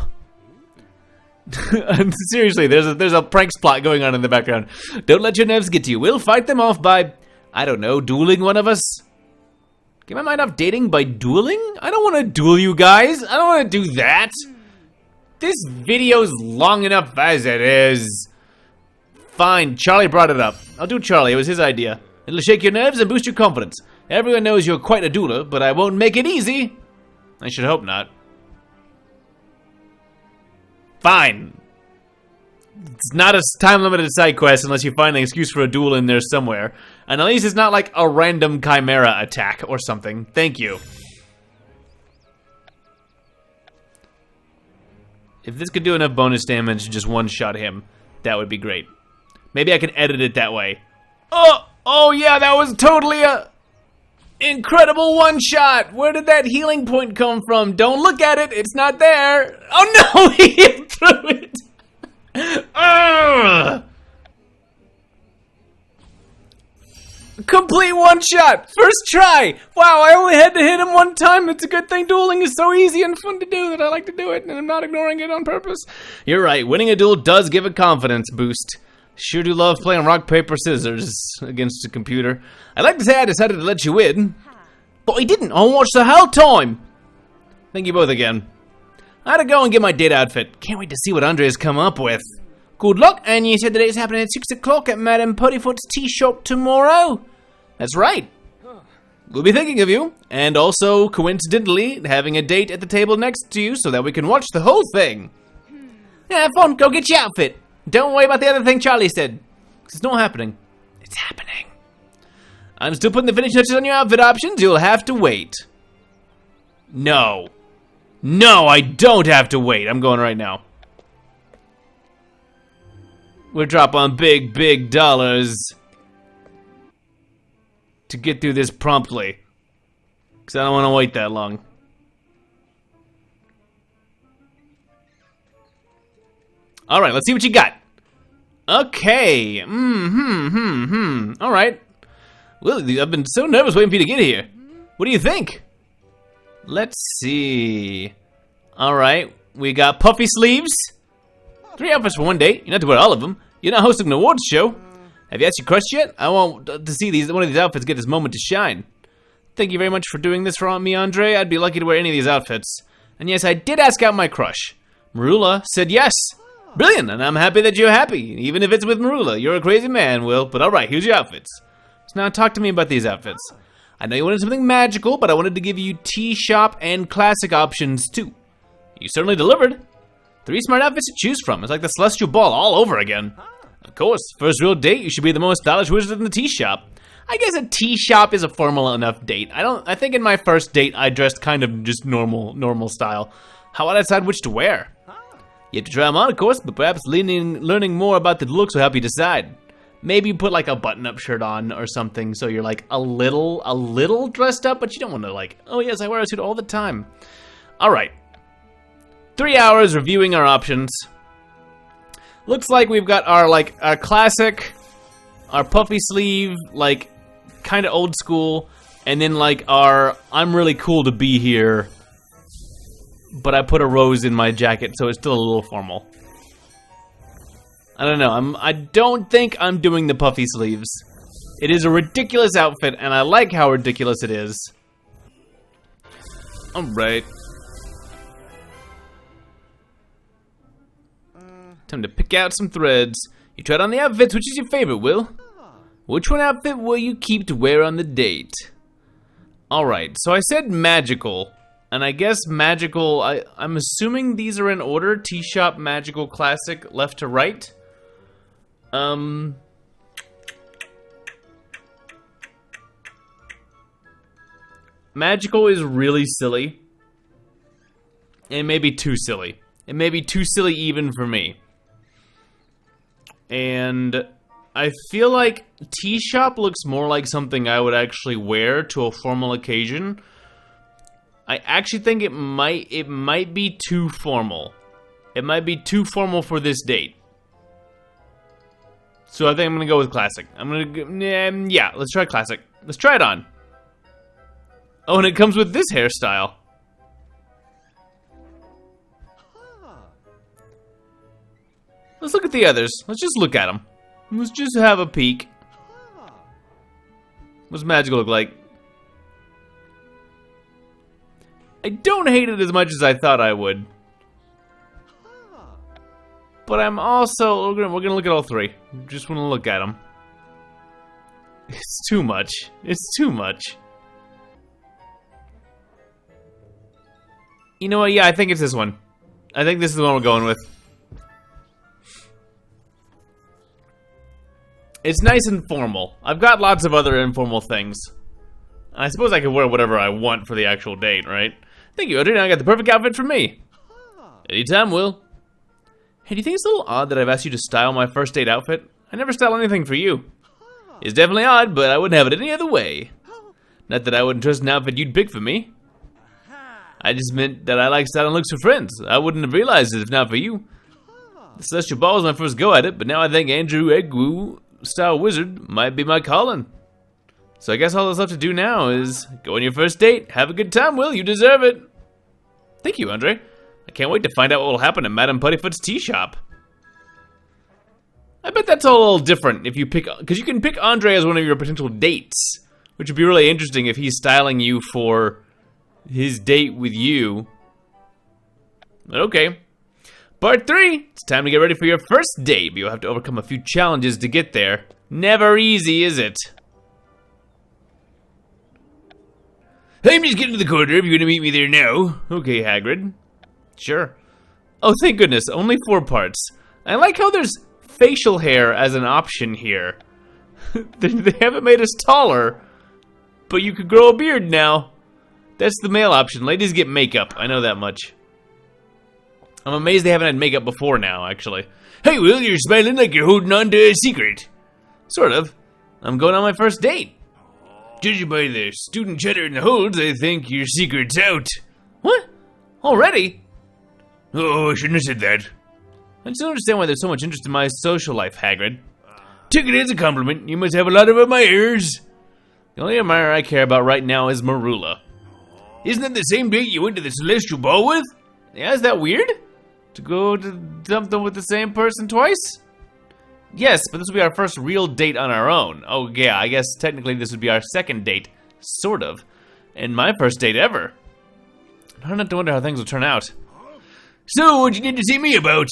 Seriously, there's a pranks plot going on in the background. Don't let your nerves get to you. We'll fight them off by, I don't know, dueling one of us. Get my mind off dating by dueling? I don't want to duel you guys. I don't want to do that. This video's long enough as it is. Fine, Charlie brought it up. I'll do Charlie, it was his idea. It'll shake your nerves and boost your confidence. Everyone knows you're quite a dueler, but I won't make it easy. I should hope not. Fine. It's not a time-limited side quest unless you find an excuse for a duel in there somewhere. And at least it's not like a random chimera attack or something. Thank you. If this could do enough bonus damage to just one-shot him, that would be great. Maybe I can edit it that way. Oh yeah, that was totally a incredible one-shot. Where did that healing point come from? Don't look at it, it's not there. Oh no, he hit through it. Complete one-shot, first try. Wow, I only had to hit him one time. It's a good thing dueling is so easy and fun to do that I like to do it, and I'm not ignoring it on purpose. You're right, winning a duel does give a confidence boost. Sure do love playing rock, paper, scissors against a computer. I'd like to say I decided to let you win, but I didn't. I watched the whole time. Thank you both again. I had to go and get my date outfit. Can't wait to see what Andre has come up with. Good luck, and you said the date's happening at 6 o'clock at Madame Puttyfoot's tea shop tomorrow. That's right. We'll be thinking of you, and also, coincidentally, having a date at the table next to you so that we can watch the whole thing. Yeah, have fun. Go get your outfit. Don't worry about the other thing Charlie said. 'Cause it's not happening. It's happening. I'm still putting the finish touches on your outfit options. You'll have to wait. No. No, I don't have to wait. I'm going right now. We'll drop on big, big dollars to get through this promptly. Because I don't want to wait that long. All right, let's see what you got. Okay. All right. Well, I've been so nervous waiting for you to get here. What do you think? Let's see. Alright, we got puffy sleeves. 3 outfits for one date. You don't have to wear all of them. You're not hosting an awards show. Have you asked your crush yet? I want to see one of these outfits get his moment to shine. Thank you very much for doing this for me, Andre. I'd be lucky to wear any of these outfits. And yes, I did ask out my crush. Merula said yes. Brilliant, and I'm happy that you're happy, even if it's with Merula. You're a crazy man, Will, but alright, here's your outfits. So now talk to me about these outfits. I know you wanted something magical, but I wanted to give you tea shop and classic options too. You certainly delivered. 3 smart outfits to choose from. It's like the Celestial Ball all over again. Of course, first real date, you should be the most stylish wizard in the tea shop. I guess a tea shop is a formal enough date. I think in my first date, I dressed kind of just normal style. How would I decide which to wear? You have to try them on, of course, but perhaps learning more about the looks will help you decide. Maybe put like a button-up shirt on or something, so you're like a little dressed up, but you don't want to like, oh yes, I wear a suit all the time. All right. 3 hours reviewing our options. Looks like we've got our classic, our puffy sleeve, like kind of old school, and then like our I'm really cool to be here, but I put a rose in my jacket, so it's still a little formal. I don't know. I don't think I'm doing the puffy sleeves. It is a ridiculous outfit, and I like how ridiculous it is. All right. Time to pick out some threads. You tried on the outfits. Which is your favorite, Will? Which one outfit will you keep to wear on the date? Alright, so I said magical. And I guess magical, I'm assuming these are in order. Tea-shop, magical, classic, left to right. Magical is really silly. It may be too silly. It may be too silly even for me. And I feel like tea shop looks more like something I would actually wear to a formal occasion. I actually think it might be too formal. It might be too formal for this date. So I think I'm gonna go with classic. Yeah, let's try classic. Let's try it on. Oh, and it comes with this hairstyle. Let's look at the others. Let's just look at them. Let's just have a peek. What's magical look like? I don't hate it as much as I thought I would. But I'm also, we're gonna look at all 3. Just wanna look at them. It's too much. It's too much. You know what? Yeah, I think it's this one. I think this is the one we're going with. It's nice and formal. I've got lots of other informal things. I suppose I could wear whatever I want for the actual date, right? Thank you, Audrey. I got the perfect outfit for me. Anytime, Will. Hey, do you think it's a little odd that I've asked you to style my first date outfit? I never style anything for you. It's definitely odd, but I wouldn't have it any other way. Not that I wouldn't trust an outfit you'd pick for me. I just meant that I like styling looks for friends. I wouldn't have realized it if not for you. The Celestial Ball was my first go at it, but now I think Andrew Egwu style wizard might be my calling. So I guess all that's left to do now is go on your first date. Have a good time, Will. You deserve it. Thank you, Andre. I can't wait to find out what will happen at Madame Puttyfoot's tea shop. I bet that's a little different if you pick, because you can pick Andre as one of your potential dates, which would be really interesting if he's styling you for his date with you. But okay. Part 3, it's time to get ready for your first date, but you'll have to overcome a few challenges to get there. Never easy, is it? I'm just getting to the corner if you're gonna meet me there now. Okay, Hagrid. Sure. Oh, thank goodness, only 4 parts. I like how there's facial hair as an option here. They haven't made us taller, but you could grow a beard now. That's the male option. Ladies get makeup, I know that much. I'm amazed they haven't had makeup before now, actually. Hey, Will, you're smiling like you're holding on to a secret. Sort of. I'm going on my first date. Judging by the student chatter in the holds, I think your secret's out. What? Already? Oh, I shouldn't have said that. I just don't understand why there's so much interest in my social life, Hagrid. Take it as a compliment. You must have a lot of admirers. The only admirer I care about right now is Merula. Isn't that the same date you went to the Celestial Ball with? Yeah, is that weird? To go to something with the same person twice? Yes, but this will be our first real date on our own. Oh yeah, I guess technically this would be our second date. Sort of. And my first date ever. I don't have to wonder how things will turn out. So, what'd you need to see me about?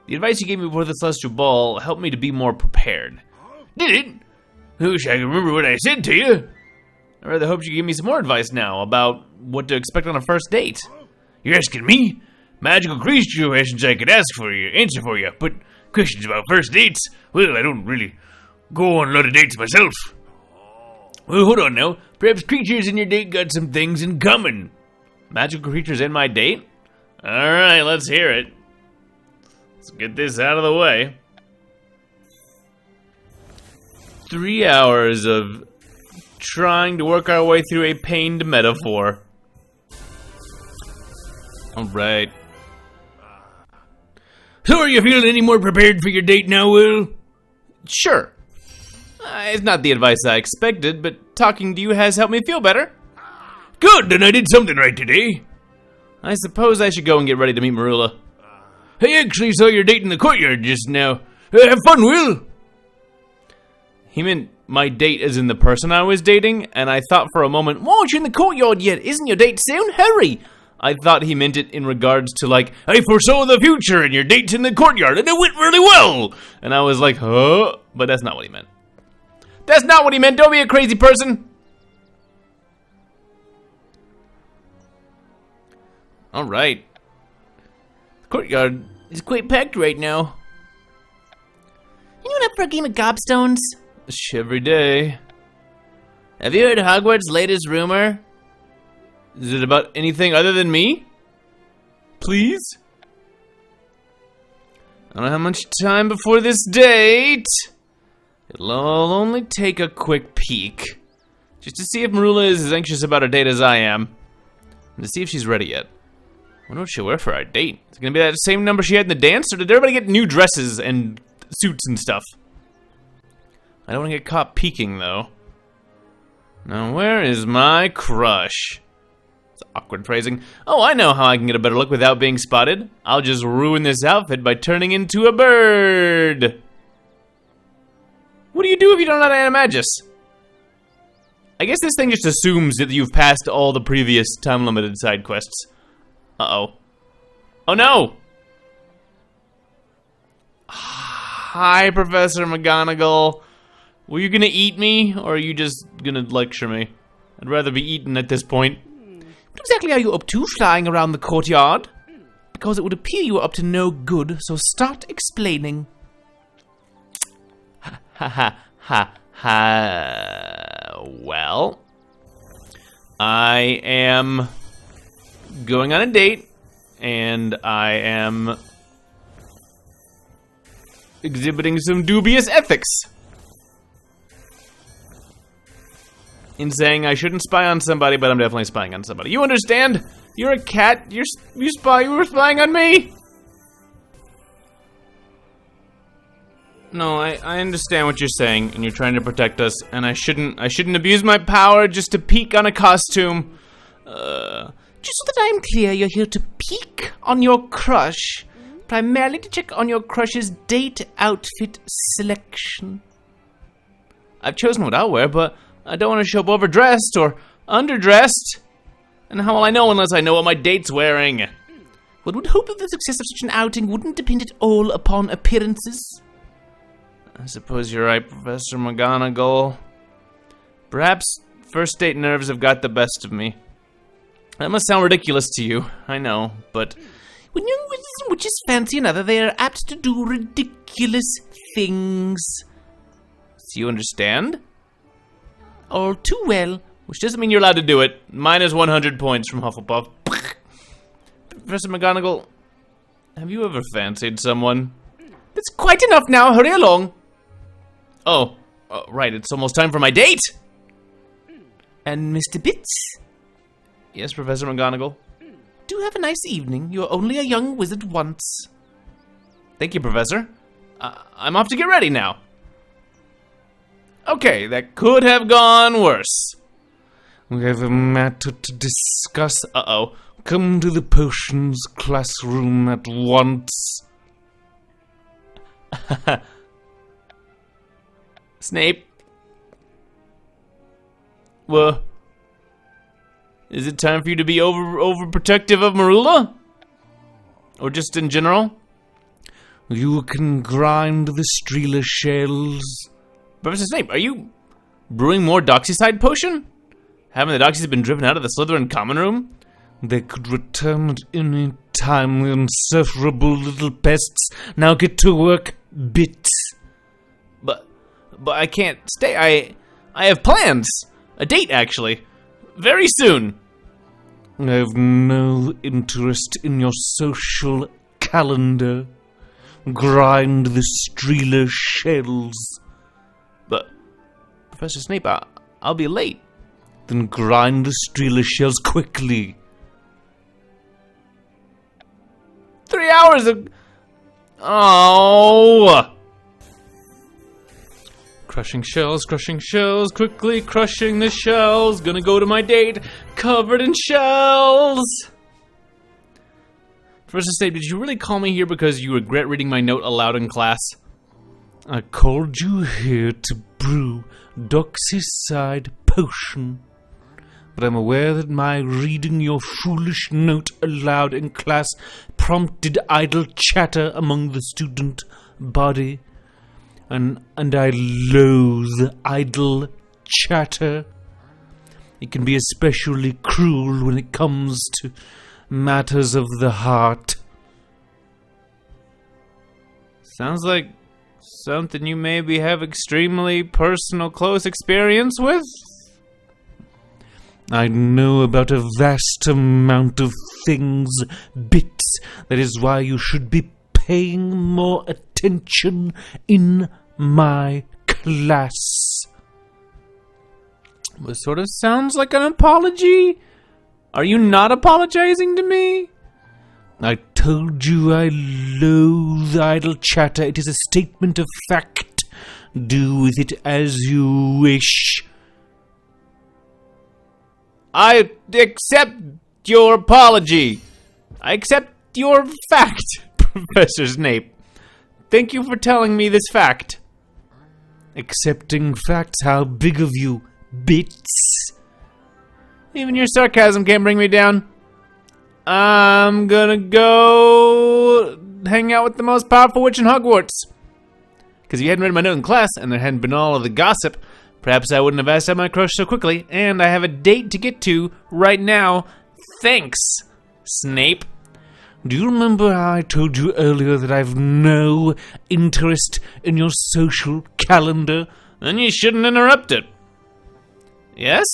The advice you gave me before the Celestial Ball helped me to be more prepared. Did it? I wish I could remember what I said to you. I rather hope you give me some more advice now about what to expect on a first date. You're asking me? Magical creature questions I could answer for you, but questions about first dates? Well, I don't really go on a lot of dates myself. Well, hold on now. Perhaps creatures in your date got some things in common. Magical creatures in my date? Alright, let's hear it. Let's get this out of the way. 3 hours of trying to work our way through a pained metaphor. Alright. So are you feeling any more prepared for your date now, Will? Sure. It's not the advice I expected, but talking to you has helped me feel better. Good, then I did something right today. I suppose I should go and get ready to meet Merula. I actually saw your date in the courtyard just now. Have fun, Will. He meant my date as in the person I was dating, and I thought for a moment, why aren't you in the courtyard yet? Isn't your date soon? Hurry! I thought he meant it in regards to like, I foresaw the future and your date's in the courtyard and it went really well! And I was like, huh? But that's not what he meant. That's not what he meant, don't be a crazy person! Alright. The courtyard is quite packed right now. Anyone up for a game of gobstones? Every day. Have you heard Hogwarts' latest rumor? Is it about anything other than me? Please? I don't have much time before this date. It'll only take a quick peek. Just to see if Merula is as anxious about our date as I am. And to see if she's ready yet. I wonder what she'll wear for our date. Is it gonna be that same number she had in the dance? Or did everybody get new dresses and suits and stuff? I don't want to get caught peeking, though. Now, where is my crush? It's awkward phrasing. Oh, I know how I can get a better look without being spotted. I'll just ruin this outfit by turning into a bird. What do you do if you don't know how to animagus? I guess this thing just assumes that you've passed all the previous time-limited side quests. Uh-oh. Oh, no! Hi, Professor McGonagall. Were you gonna eat me, or are you just gonna lecture me? I'd rather be eaten at this point. What exactly are you up to, flying around the courtyard? Because it would appear you are up to no good, so start explaining. Well, I am going on a date, and I am exhibiting some dubious ethics. In saying I shouldn't spy on somebody, but I'm definitely spying on somebody. You understand? You're a cat. You were spying on me. No, I understand what you're saying, and you're trying to protect us, and I shouldn't abuse my power just to peek on a costume. Just so that I'm clear, you're here to peek on your crush, primarily to check on your crush's date outfit selection. I've chosen what I'll wear, but I don't want to show up overdressed or underdressed. And how will I know unless I know what my date's wearing? One would hope that the success of such an outing wouldn't depend at all upon appearances. I suppose you're right, Professor McGonagall. Perhaps first date nerves have got the best of me. That must sound ridiculous to you, I know, but when young witches fancy another, they are apt to do ridiculous things. So you understand? All too well. Which doesn't mean you're allowed to do it. Minus 100 points from Hufflepuff. Professor McGonagall, have you ever fancied someone? That's quite enough now, hurry along. Oh, right, it's almost time for my date! And Mr. Bits? Yes, Professor McGonagall? Do have a nice evening. You're only a young wizard once. Thank you, Professor. I'm off to get ready now. Okay, that could have gone worse. We have a matter to discuss. Uh-oh. Come to the potions classroom at once. Snape. Well, is it time for you to be overprotective of Merula? Or just in general? You can grind the Streeler shells. Professor Snape, are you brewing more Doxycide potion? Haven't the Doxies been driven out of the Slytherin common room? They could return at any time, the insufferable little pests. Now get to work, bits. But I can't stay. I have plans. A date, actually. Very soon. I have no interest in your social calendar. Grind the Streeler shells. But, Professor Snape, I'll be late. Then grind the Streeler shells quickly. 3 hours of... Oh! Crushing shells, quickly crushing the shells. Gonna go to my date, covered in shells. Professor Snape, did you really call me here because you regret reading my note aloud in class? I called you here to brew Doxycide potion. But I'm aware that my reading your foolish note aloud in class prompted idle chatter among the student body. And I loathe idle chatter. It can be especially cruel when it comes to matters of the heart. Sounds like something you maybe have extremely personal close experience with? I know about a vast amount of things, bits. That is why you should be paying more attention in my class. This sort of sounds like an apology. Are you not apologizing to me? I told you I loathe idle chatter. It is a statement of fact. Do with it as you wish. I accept your apology. I accept your fact, Professor Snape. Thank you for telling me this fact. Accepting facts, how big of you, bits. Even your sarcasm can't bring me down. I'm gonna go hang out with the most powerful witch in Hogwarts. Because if you hadn't read my note in class and there hadn't been all of the gossip, perhaps I wouldn't have asked out my crush so quickly, and I have a date to get to right now. Thanks, Snape. Do you remember how I told you earlier that I've no interest in your social calendar? Then you shouldn't interrupt it. Yes?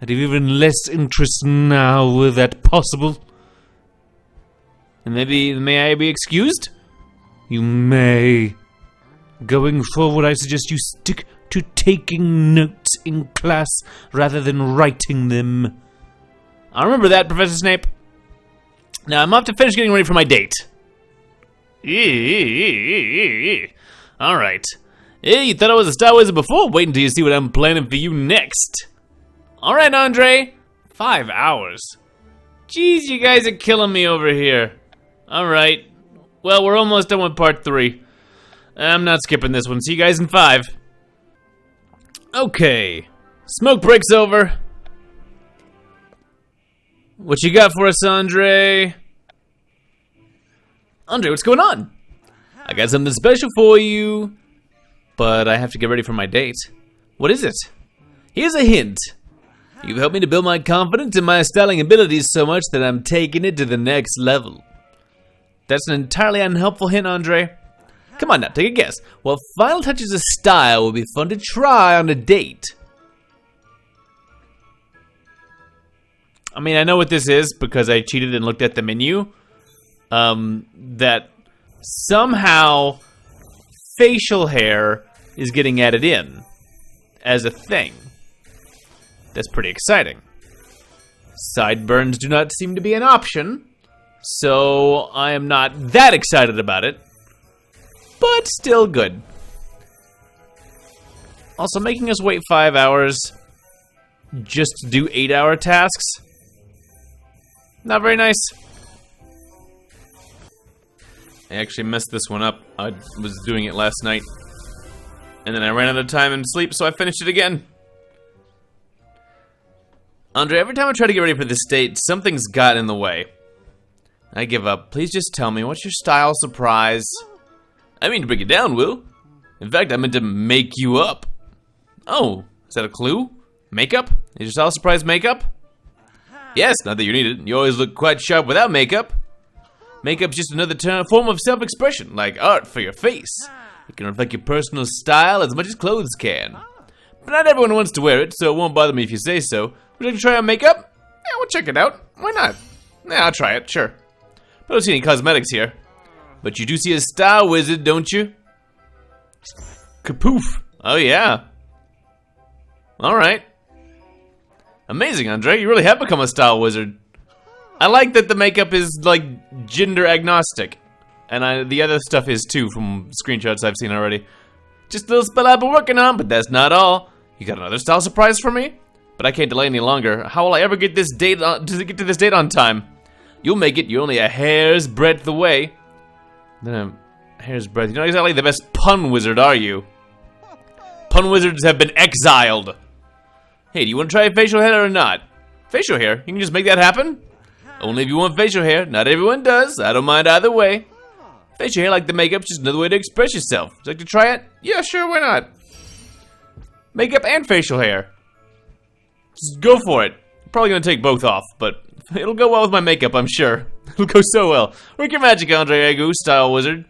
I'd have even less interest now, were that possible. And may I be excused? You may. Going forward, I suggest you stick to taking notes in class rather than writing them. I'll remember that, Professor Snape. Now, I'm off to finish getting ready for my date. Alright. Hey, you thought I was a Star Wizard before? Wait until you see what I'm planning for you next. Alright, Andre. 5 hours. Jeez, you guys are killing me over here. Alright. Well, we're almost done with part 3. I'm not skipping this one. See you guys in 5. Okay. Smoke break's over. What you got for us, Andre? Andre, what's going on? I got something special for you, but I have to get ready for my date. What is it? Here's a hint. You've helped me to build my confidence in my styling abilities so much that I'm taking it to the next level. That's an entirely unhelpful hint, Andre. Come on now, take a guess. What final touches of style would be fun to try on a date? I mean, I know what this is because I cheated and looked at the menu. That somehow facial hair is getting added in as a thing. That's pretty exciting. Sideburns do not seem to be an option, so I am not that excited about it, but still good. Also, making us wait 5 hours just to do 8-hour tasks. Not very nice. I actually messed this one up. I was doing it last night. And then I ran out of time and sleep, so I finished it again. Andre, every time I try to get ready for this date, something's got in the way. I give up. Please just tell me, what's your style surprise? I mean to break it down, Will. In fact, I meant to make you up. Oh, is that a clue? Makeup? Is your style surprise makeup? Yes, not that you need it. You always look quite sharp without makeup. Makeup's just another form of self-expression, like art for your face. It can reflect your personal style as much as clothes can. But not everyone wants to wear it, so it won't bother me if you say so. Would you like to try on makeup? Yeah, we'll check it out. Why not? Yeah, I'll try it, sure. But I don't see any cosmetics here. But you do see a style wizard, don't you? Kapoof. Oh, yeah. Alright. Amazing, Andre. You really have become a style wizard. I like that the makeup is, like, gender agnostic. And the other stuff is, too, from screenshots I've seen already. Just a little spell I've been working on, but that's not all. You got another style surprise for me? But I can't delay any longer. How will I ever get this date to get to this date on time? You'll make it. You're only a hair's breadth away. Then a hair's breadth. You're not exactly the best pun wizard, are you? Pun wizards have been exiled. Hey, do you want to try facial hair or not? Facial hair? You can just make that happen? Only if you want facial hair. Not everyone does. I don't mind either way. Facial hair, like the makeup's just another way to express yourself. Would you like to try it? Yeah, sure, why not? Makeup and facial hair. Just go for it. I'm probably gonna take both off, but it'll go well with my makeup, I'm sure. It'll go so well. Work your magic, Andre Agu, style wizard.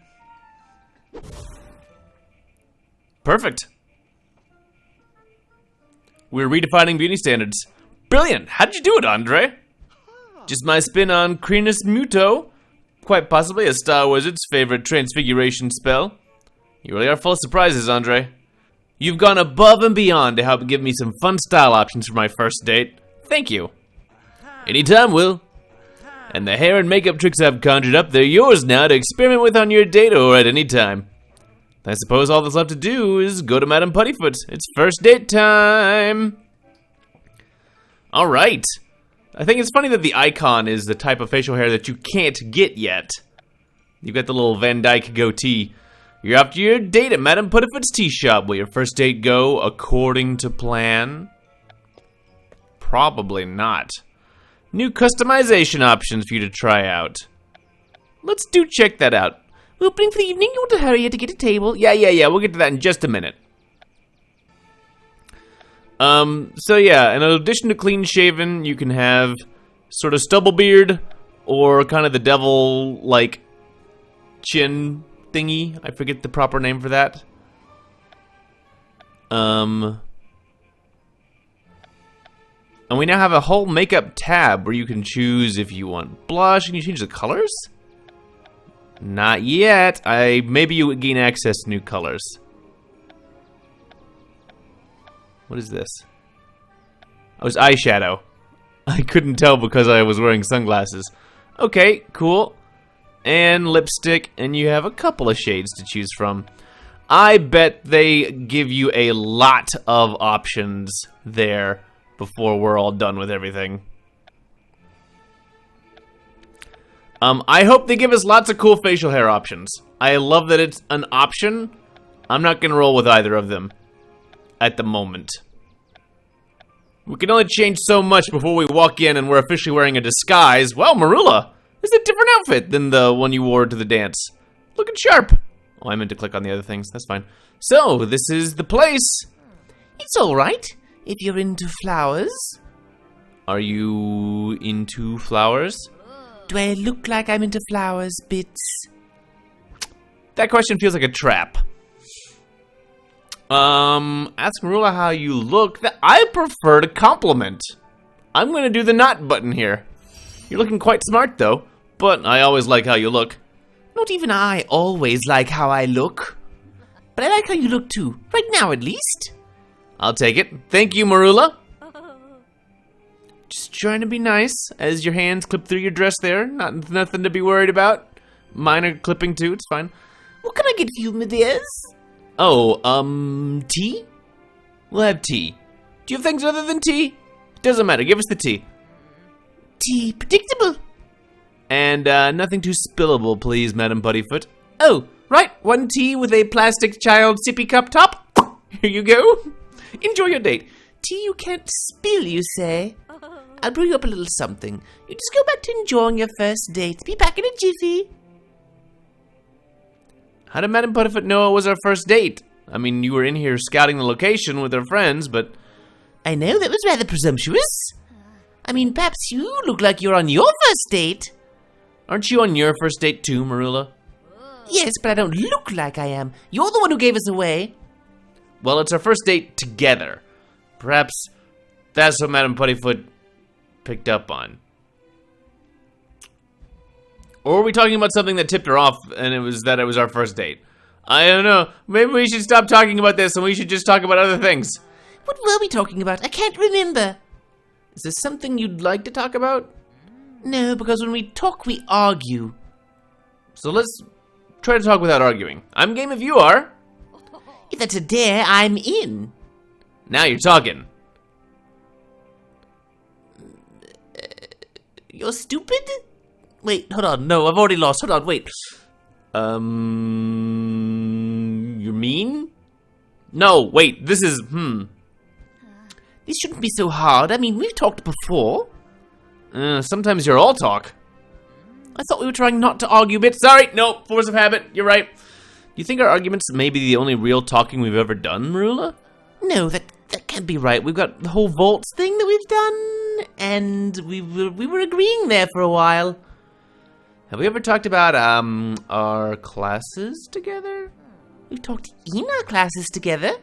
Perfect. We're redefining beauty standards. Brilliant! How did you do it, Andre? Just my spin on Crenus Muto. Quite possibly a Star Wizard's favorite transfiguration spell. You really are full of surprises, Andre. You've gone above and beyond to help give me some fun style options for my first date. Thank you. Anytime, Will. And the hair and makeup tricks I've conjured up, they're yours now to experiment with on your date or at any time. I suppose all that's left to do is go to Madame Puttyfoot. It's first date time. All right. I think it's funny that the icon is the type of facial hair that you can't get yet. You've got the little Van Dyke goatee. You're off to your date at Madame Puttyfoot's tea shop. Will your first date go according to plan? Probably not. New customization options for you to try out. Let's check that out. Opening for the evening, you want to hurry to get a table? Yeah, we'll get to that in just a minute. So yeah, in addition to clean shaven, you can have sort of stubble beard or kind of the devil-like chin thingy. I forget the proper name for that. And we now have a whole makeup tab where you can choose if you want blush. Can you change the colors? Not yet. Maybe you would gain access to new colors. What is this? Oh, it's eyeshadow. I couldn't tell because I was wearing sunglasses. Okay, cool. And lipstick, and you have a couple of shades to choose from. I bet they give you a lot of options there before we're all done with everything. I hope they give us lots of cool facial hair options. I love that it's an option. I'm not gonna roll with either of them at the moment. We can only change so much before we walk in and we're officially wearing a disguise. Well, Merula, this is a different outfit than the one you wore to the dance. Looking sharp. Oh, I meant to click on the other things. That's fine. So, this is the place. It's alright, if you're into flowers. Are you into flowers? Do I look like I'm into flowers, Bits? That question feels like a trap. Ask Merula how you look. I prefer to compliment. I'm gonna do the not button here. You're looking quite smart, though. But I always like how you look. Not even I always like how I look. But I like how you look, too. Right now, at least. I'll take it. Thank you, Merula. Just trying to be nice as your hands clip through your dress there. Nothing to be worried about. Mine are clipping, too. It's fine. What can I get for you, my dears? Oh, tea? We'll have tea. Do you have things other than tea? Doesn't matter, give us the tea. Tea, predictable. And nothing too spillable, please, Madam Buddyfoot. Oh, right, 1 tea with a plastic child sippy cup top. Here you go. Enjoy your date. Tea you can't spill, you say? I'll brew you up a little something. You just go back to enjoying your first date. Be back in a jiffy. How did Madam Buddyfoot know it was our first date? I mean, you were in here scouting the location with her friends, but... I know, that was rather presumptuous. I mean, perhaps you look like you're on your first date. Aren't you on your first date too, Merula? Yes, but I don't look like I am. You're the one who gave us away. Well, it's our first date together. Perhaps that's what Madam Puttyfoot picked up on. Or are we talking about something that tipped her off and it was our first date? I don't know. Maybe we should stop talking about this and we should just talk about other things. What were we talking about? I can't remember. Is there something you'd like to talk about? No, because when we talk, we argue. So let's try to talk without arguing. I'm game if you are. If that's a dare, I'm in. Now you're talking. You're stupid? Wait, hold on. No, I've already lost. Hold on, wait. You're mean? No, wait, this is, This shouldn't be so hard. I mean, we've talked before. Sometimes you're all talk. I thought we were trying not to argue bits. Sorry, no, force of habit, you're right. Do you think our arguments may be the only real talking we've ever done, Merula? No, that can't be right. We've got the whole vaults thing that we've done, and we were agreeing there for a while. Have we ever talked about, our classes together? We've talked in our classes together.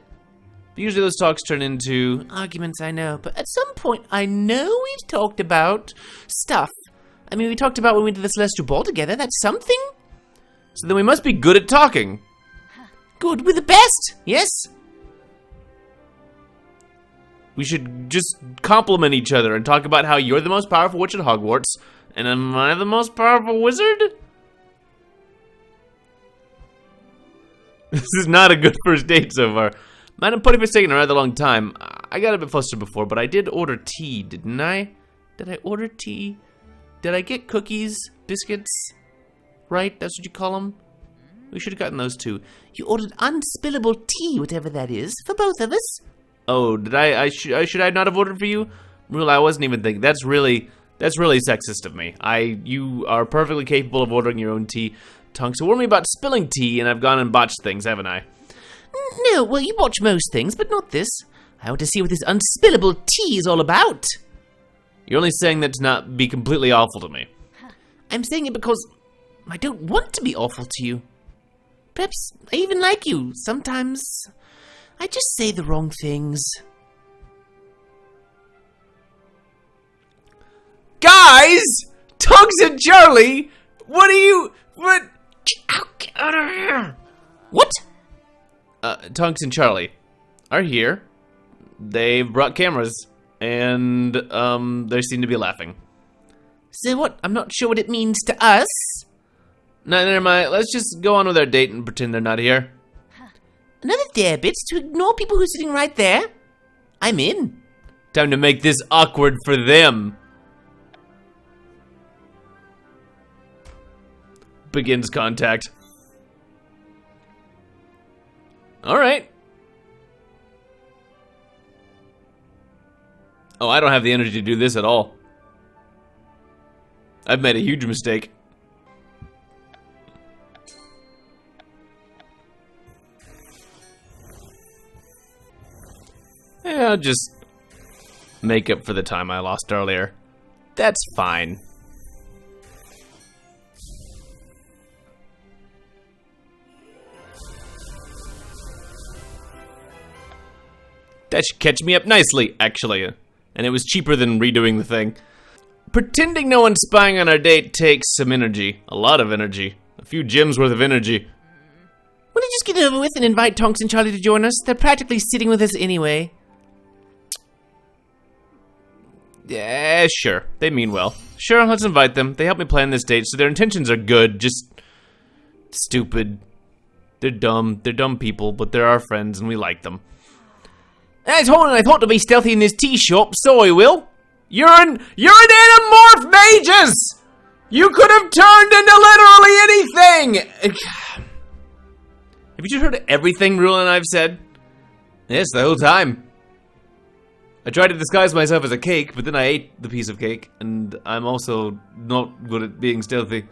Usually those talks turn into... Arguments, I know, but at some point, I know we've talked about stuff. I mean, we talked about when we did the Celestial Ball together. That's something. So then we must be good at talking. Good, we're the best, yes? We should just compliment each other and talk about how you're the most powerful witch at Hogwarts, and am I the most powerful wizard? This is not a good first date so far. Madam Puttyfoot's taking a rather long time. I got a bit flustered before, but I did order tea, didn't I? Did I order tea? Did I get cookies? Biscuits? Right? That's what you call them? We should have gotten those too. You ordered unspillable tea, whatever that is, for both of us. Oh, did I should I not have ordered for you? Merula, I wasn't even thinking. That's really sexist of me. You are perfectly capable of ordering your own tea. Tonks warned me about spilling tea, and I've gone and botched things, haven't I? No, well, you botch most things, but not this. I want to see what this unspillable tea is all about. You're only saying that to not be completely awful to me. I'm saying it because I don't want to be awful to you. Perhaps I even like you. Sometimes I just say the wrong things. Guys! Tonks and Charlie! What? Get out of here! What? Tonks and Charlie are here. They've brought cameras, and, they seem to be laughing. So what? I'm not sure what it means to us. No, never mind. Let's just go on with our date and pretend they're not here. Another dare, Bits, to ignore people who are sitting right there. I'm in. Time to make this awkward for them. Begins contact. Alright. Oh, I don't have the energy to do this at all. I've made a huge mistake. Yeah, I'll just make up for the time I lost earlier. That's fine. That should catch me up nicely, actually. And it was cheaper than redoing the thing. Pretending no one's spying on our date takes some energy. A lot of energy. A few gems worth of energy. Will you just get it over with and invite Tonks and Charlie to join us? They're practically sitting with us anyway. Yeah, sure. They mean well. Sure, let's invite them. They helped me plan this date, so their intentions are good, just stupid. They're dumb. They're dumb people, but they're our friends and we like them. I thought to be stealthy in this tea shop. Sorry, Will. You're an anamorph magus! You could have turned into literally anything! Have you just heard everything Merula and I've said? Yes, the whole time. I tried to disguise myself as a cake, but then I ate the piece of cake, and I'm also not good at being stealthy.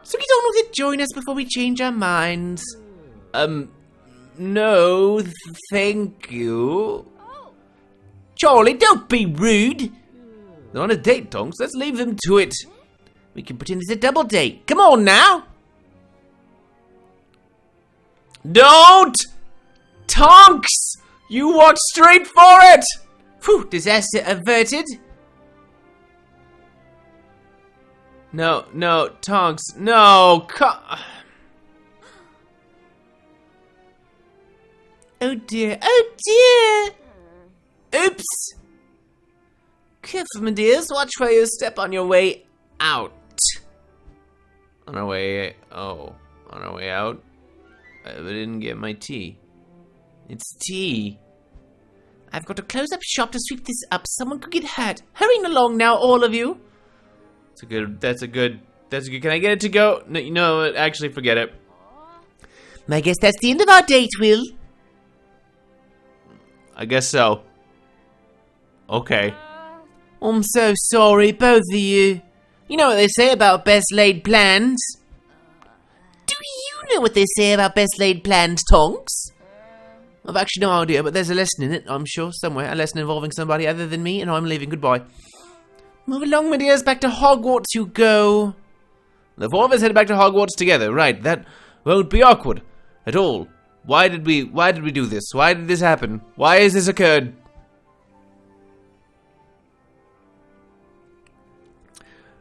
So you don't want to join us before we change our minds? No, thank you. Charlie, don't be rude. They're on a date, Tonks. Let's leave them to it. We can pretend it's a double date. Come on now. Don't! Tonks! You walked straight for it! Phew, disaster averted. No, Tonks, no! Oh dear, oh dear! Oops! Careful, my dears, watch where you step on your way out. On our way out? I didn't get my tea. It's tea. I've got a close-up shop to sweep this up. Someone could get hurt. Hurrying along now, all of you. That's a good, can I get it to go? No, you know what, actually forget it. I guess that's the end of our date, Will. I guess so. Okay. I'm so sorry, both of you. You know what they say about best laid plans? Do you know what they say about best laid plans, Tonks? I've actually no idea, but there's a lesson in it, I'm sure, somewhere. A lesson involving somebody other than me, and I'm leaving. Goodbye. Move along, my dears. Back to Hogwarts you go. The four of us headed back to Hogwarts together. Right, that won't be awkward at all. Why did we do this? Why did this happen? Why has this occurred?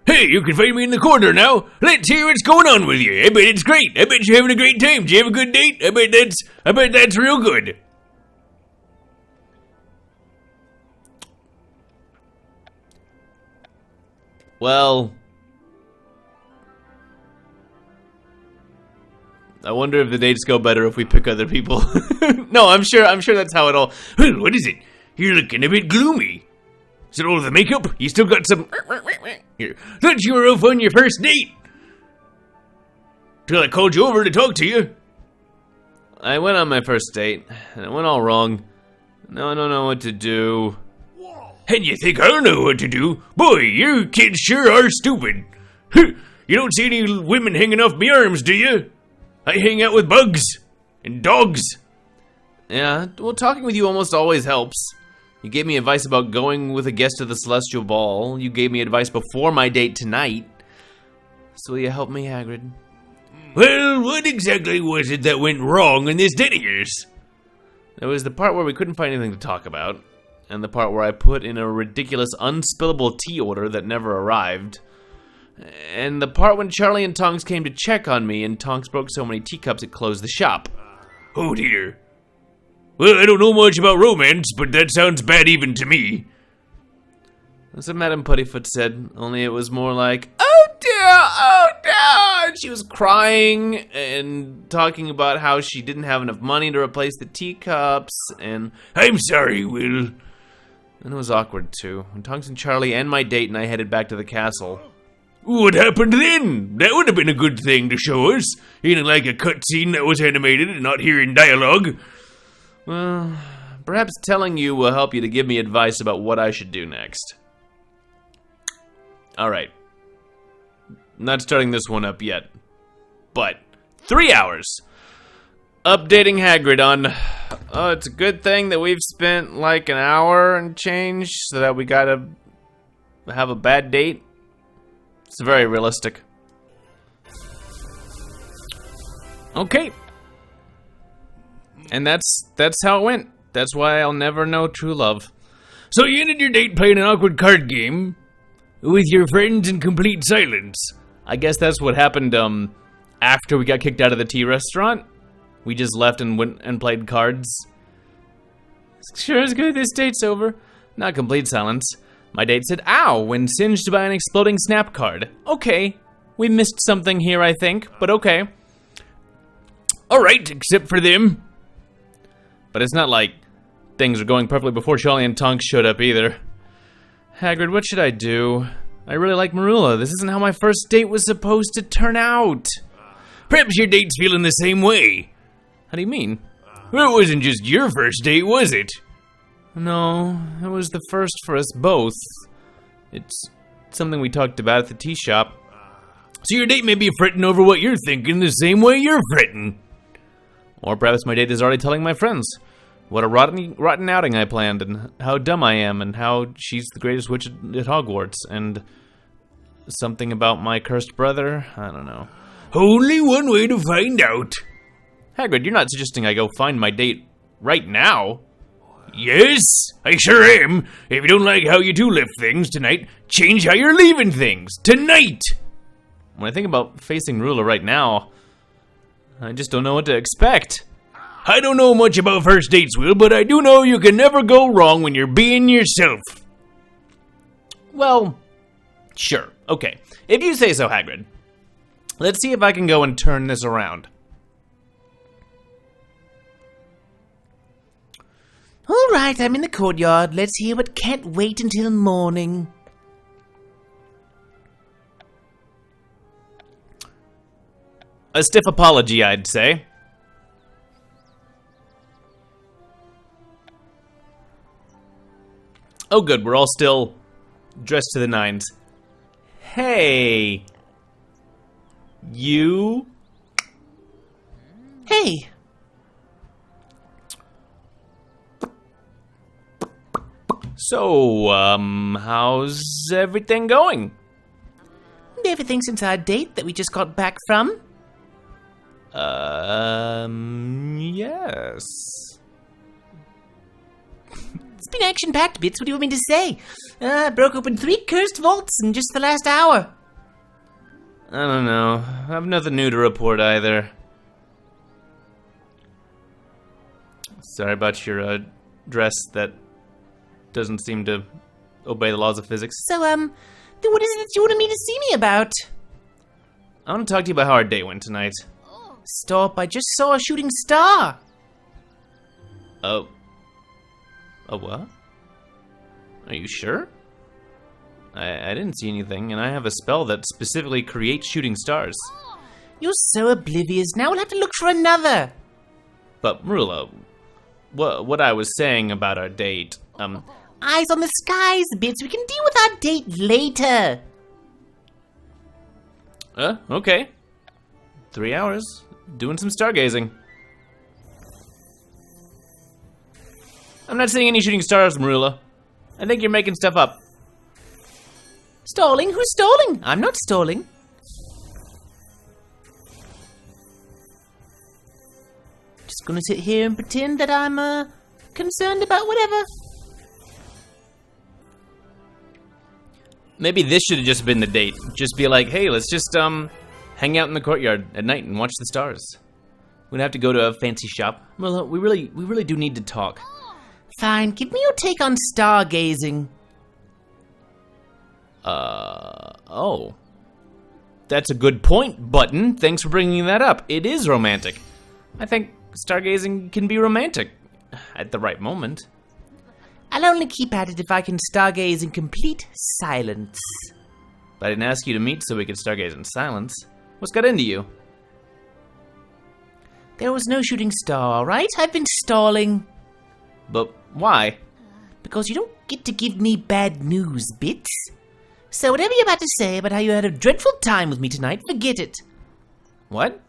Hey, you can find me in the corner now. Let's hear what's going on with you. I bet it's great. I bet you're having a great time. Did you have a good date? I bet that's real good. Well, I wonder if the dates go better if we pick other people. No, I'm sure that's how it all. Well, what is it? You're looking a bit gloomy. Is it all the makeup? You still got some... Here. Thought you were off on your first date. Till I called you over to talk to you. I went on my first date, and it went all wrong. Now I don't know what to do. And you think I don't know what to do? Boy, you kids sure are stupid. You don't see any women hanging off my arms, do you? I hang out with bugs and dogs. Yeah, well, talking with you almost always helps. You gave me advice about going with a guest to the Celestial Ball. You gave me advice before my date tonight. So will you help me, Hagrid? Well, what exactly was it that went wrong in this date of yours? There was the part where we couldn't find anything to talk about, and the part where I put in a ridiculous unspillable tea order that never arrived, and the part when Charlie and Tonks came to check on me and Tonks broke so many teacups it closed the shop. Oh dear. Well, I don't know much about romance, but that sounds bad even to me. That's what Madame Puttyfoot said, only it was more like, oh dear, and she was crying and talking about how she didn't have enough money to replace the teacups, and I'm sorry, Will. And it was awkward too, when Tonks and Charlie and my date and I headed back to the castle. What happened then? That would have been a good thing to show us, ain't like a cutscene that was animated and not hearing dialogue. Well, perhaps telling you will help you to give me advice about what I should do next. Alright. Not starting this one up yet. But 3 hours. Updating Hagrid on... Oh, it's a good thing that we've spent like an hour and change so that we gotta have a bad date. It's very realistic. Okay. And that's how it went. That's why I'll never know true love. So you ended your date playing an awkward card game with your friends in complete silence. I guess that's what happened after we got kicked out of the tea restaurant. We just left and went and played cards. Sure is good, this date's over. Not complete silence. My date said, ow, when singed by an exploding snap card. Okay, we missed something here, I think, but okay. Alright, except for them. But it's not like things were going perfectly before Charlie and Tonks showed up either. Hagrid, what should I do? I really like Merula. This isn't how my first date was supposed to turn out. Perhaps your date's feeling the same way. How do you mean? Well, it wasn't just your first date, was it? No, it was the first for us both. It's something we talked about at the tea shop. So your date may be fretting over what you're thinking the same way you're fretting. Or perhaps my date is already telling my friends what a rotten outing I planned, and how dumb I am, and how she's the greatest witch at Hogwarts, and something about my cursed brother. I don't know. Only one way to find out. Hagrid, you're not suggesting I go find my date right now? Yes, I sure am. If you don't like how you two left things tonight, change how you're leaving things tonight. When I think about facing Merula right now, I just don't know what to expect. I don't know much about first dates, Will, but I do know you can never go wrong when you're being yourself. Well, sure. Okay. If you say so, Hagrid. Let's see if I can go and turn this around. All right, I'm in the courtyard. Let's hear what can't wait until morning. A stiff apology, I'd say. Oh good, we're all still dressed to the nines. Hey! You? Hey, So, how's everything going? everything since our date that we just got back from? Yes. It's been action-packed, Bits. What do you want me to say? Broke open 3 cursed vaults in just the last hour. I don't know. I have nothing new to report either. Sorry about your, dress that doesn't seem to obey the laws of physics. So, then what is it that you wanted me to see me about? I want to talk to you about how our date went tonight. Stop, I just saw a shooting star. Oh. A what? Are you sure? I didn't see anything, and I have a spell that specifically creates shooting stars. You're so oblivious. Now we'll have to look for another. But, Merula, what I was saying about our date, Eyes on the skies, Bits. We can deal with our date later. Okay. 3 hours, doing some stargazing. I'm not seeing any shooting stars, Merula. I think you're making stuff up. Stalling? Who's stalling? I'm not stalling. Just gonna sit here and pretend that I'm, concerned about whatever. Maybe this should have just been the date. Just be like, hey, let's just, hang out in the courtyard at night and watch the stars. We don't have to go to a fancy shop. Merula, we really do need to talk. Fine, give me your take on stargazing. Oh. That's a good point, Button. Thanks for bringing that up. It is romantic. I think stargazing can be romantic. At the right moment. I'll only keep at it if I can stargaze in complete silence. But I didn't ask you to meet so we could stargaze in silence. What's got into you? There was no shooting star, alright? I've been stalling. But why? Because you don't get to give me bad news, Bits. So whatever you're about to say about how you had a dreadful time with me tonight, forget it. What?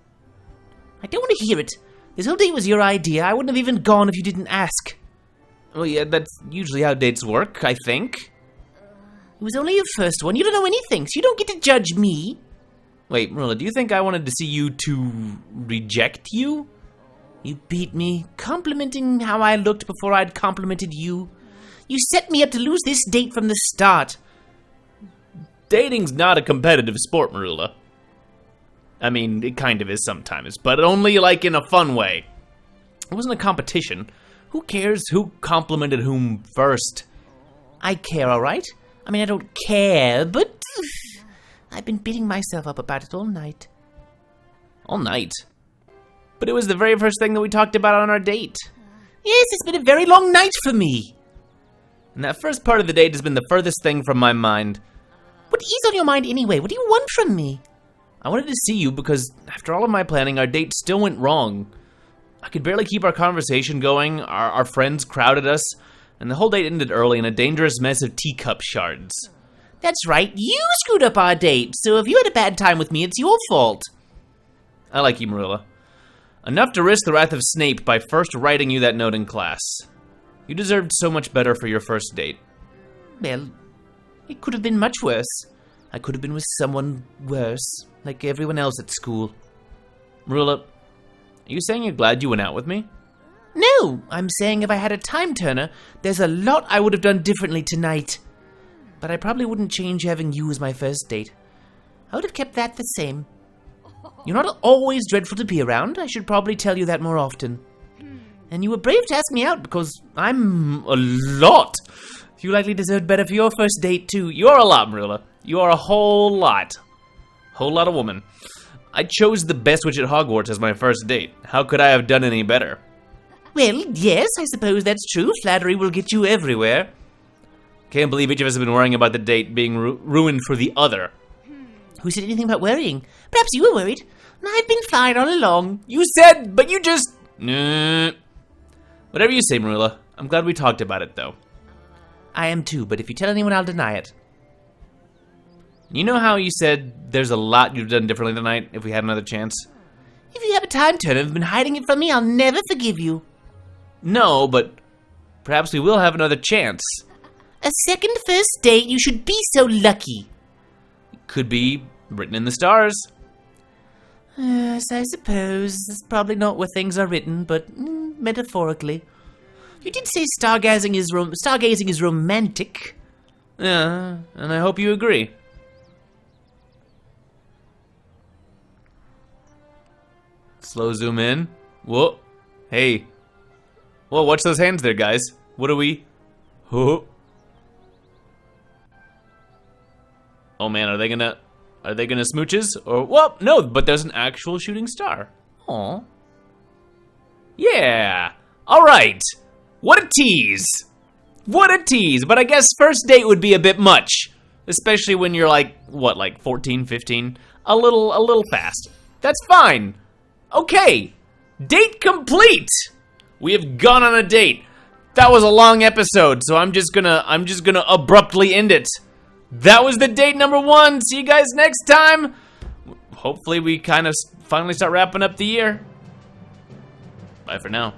I don't want to hear it. This whole date was your idea. I wouldn't have even gone if you didn't ask. Well, yeah, that's usually how dates work, I think. It was only your first one. You don't know anything, so you don't get to judge me. Wait, Merula, do you think I wanted to see you to reject you? You beat me, complimenting how I looked before I'd complimented you. You set me up to lose this date from the start. Dating's not a competitive sport, Merula. I mean, it kind of is sometimes, but only like in a fun way. It wasn't a competition. Who cares who complimented whom first? I care, alright? I mean, I don't care, but I've been beating myself up about it all night. All night? But it was the very first thing that we talked about on our date. Yes, it's been a very long night for me. And that first part of the date has been the furthest thing from my mind. What is on your mind anyway? What do you want from me? I wanted to see you because, after all of my planning, our date still went wrong. I could barely keep our conversation going, our friends crowded us, and the whole date ended early in a dangerous mess of teacup shards. That's right, you screwed up our date, so if you had a bad time with me, it's your fault. I like you, Merula. Enough to risk the wrath of Snape by first writing you that note in class. You deserved so much better for your first date. Well, it could have been much worse. I could have been with someone worse, like everyone else at school. Merula, are you saying you're glad you went out with me? No, I'm saying if I had a time turner, there's a lot I would have done differently tonight. But I probably wouldn't change having you as my first date. I would have kept that the same. You're not always dreadful to be around. I should probably tell you that more often. And you were brave to ask me out because I'm a lot. You likely deserved better for your first date, too. You're a lot, Merula. You are a whole lot. Whole lot of woman. I chose the best witch at Hogwarts as my first date. How could I have done any better? Well, yes, I suppose that's true. Flattery will get you everywhere. Can't believe each of us have been worrying about the date being ruined for the other. Who said anything about worrying? Perhaps you were worried. I've been fine all along. You said, but you just... Nah. Whatever you say, Merula. I'm glad we talked about it, though. I am too, but if you tell anyone, I'll deny it. You know how you said there's a lot you've done differently tonight if we had another chance? If you have a time turner and have been hiding it from me, I'll never forgive you. No, but perhaps we will have another chance. A second first date? You should be so lucky. Could be written in the stars. Yes, I suppose. That's probably not where things are written, but metaphorically. You did say stargazing is romantic. Yeah, and I hope you agree. Slow zoom in. Whoa. Hey. Whoa, watch those hands there, guys. What are we? Oh. Oh man, are they gonna smooches? Or, well, no, but there's an actual shooting star. Aw. Yeah. Alright. What a tease. What a tease. But I guess first date would be a bit much. Especially when you're like, what, like 14, 15? A little fast. That's fine. Okay. Date complete. We have gone on a date. That was a long episode, so I'm just gonna abruptly end it. That was the date number 1. See you guys next time. Hopefully we kind of finally start wrapping up the year. Bye for now.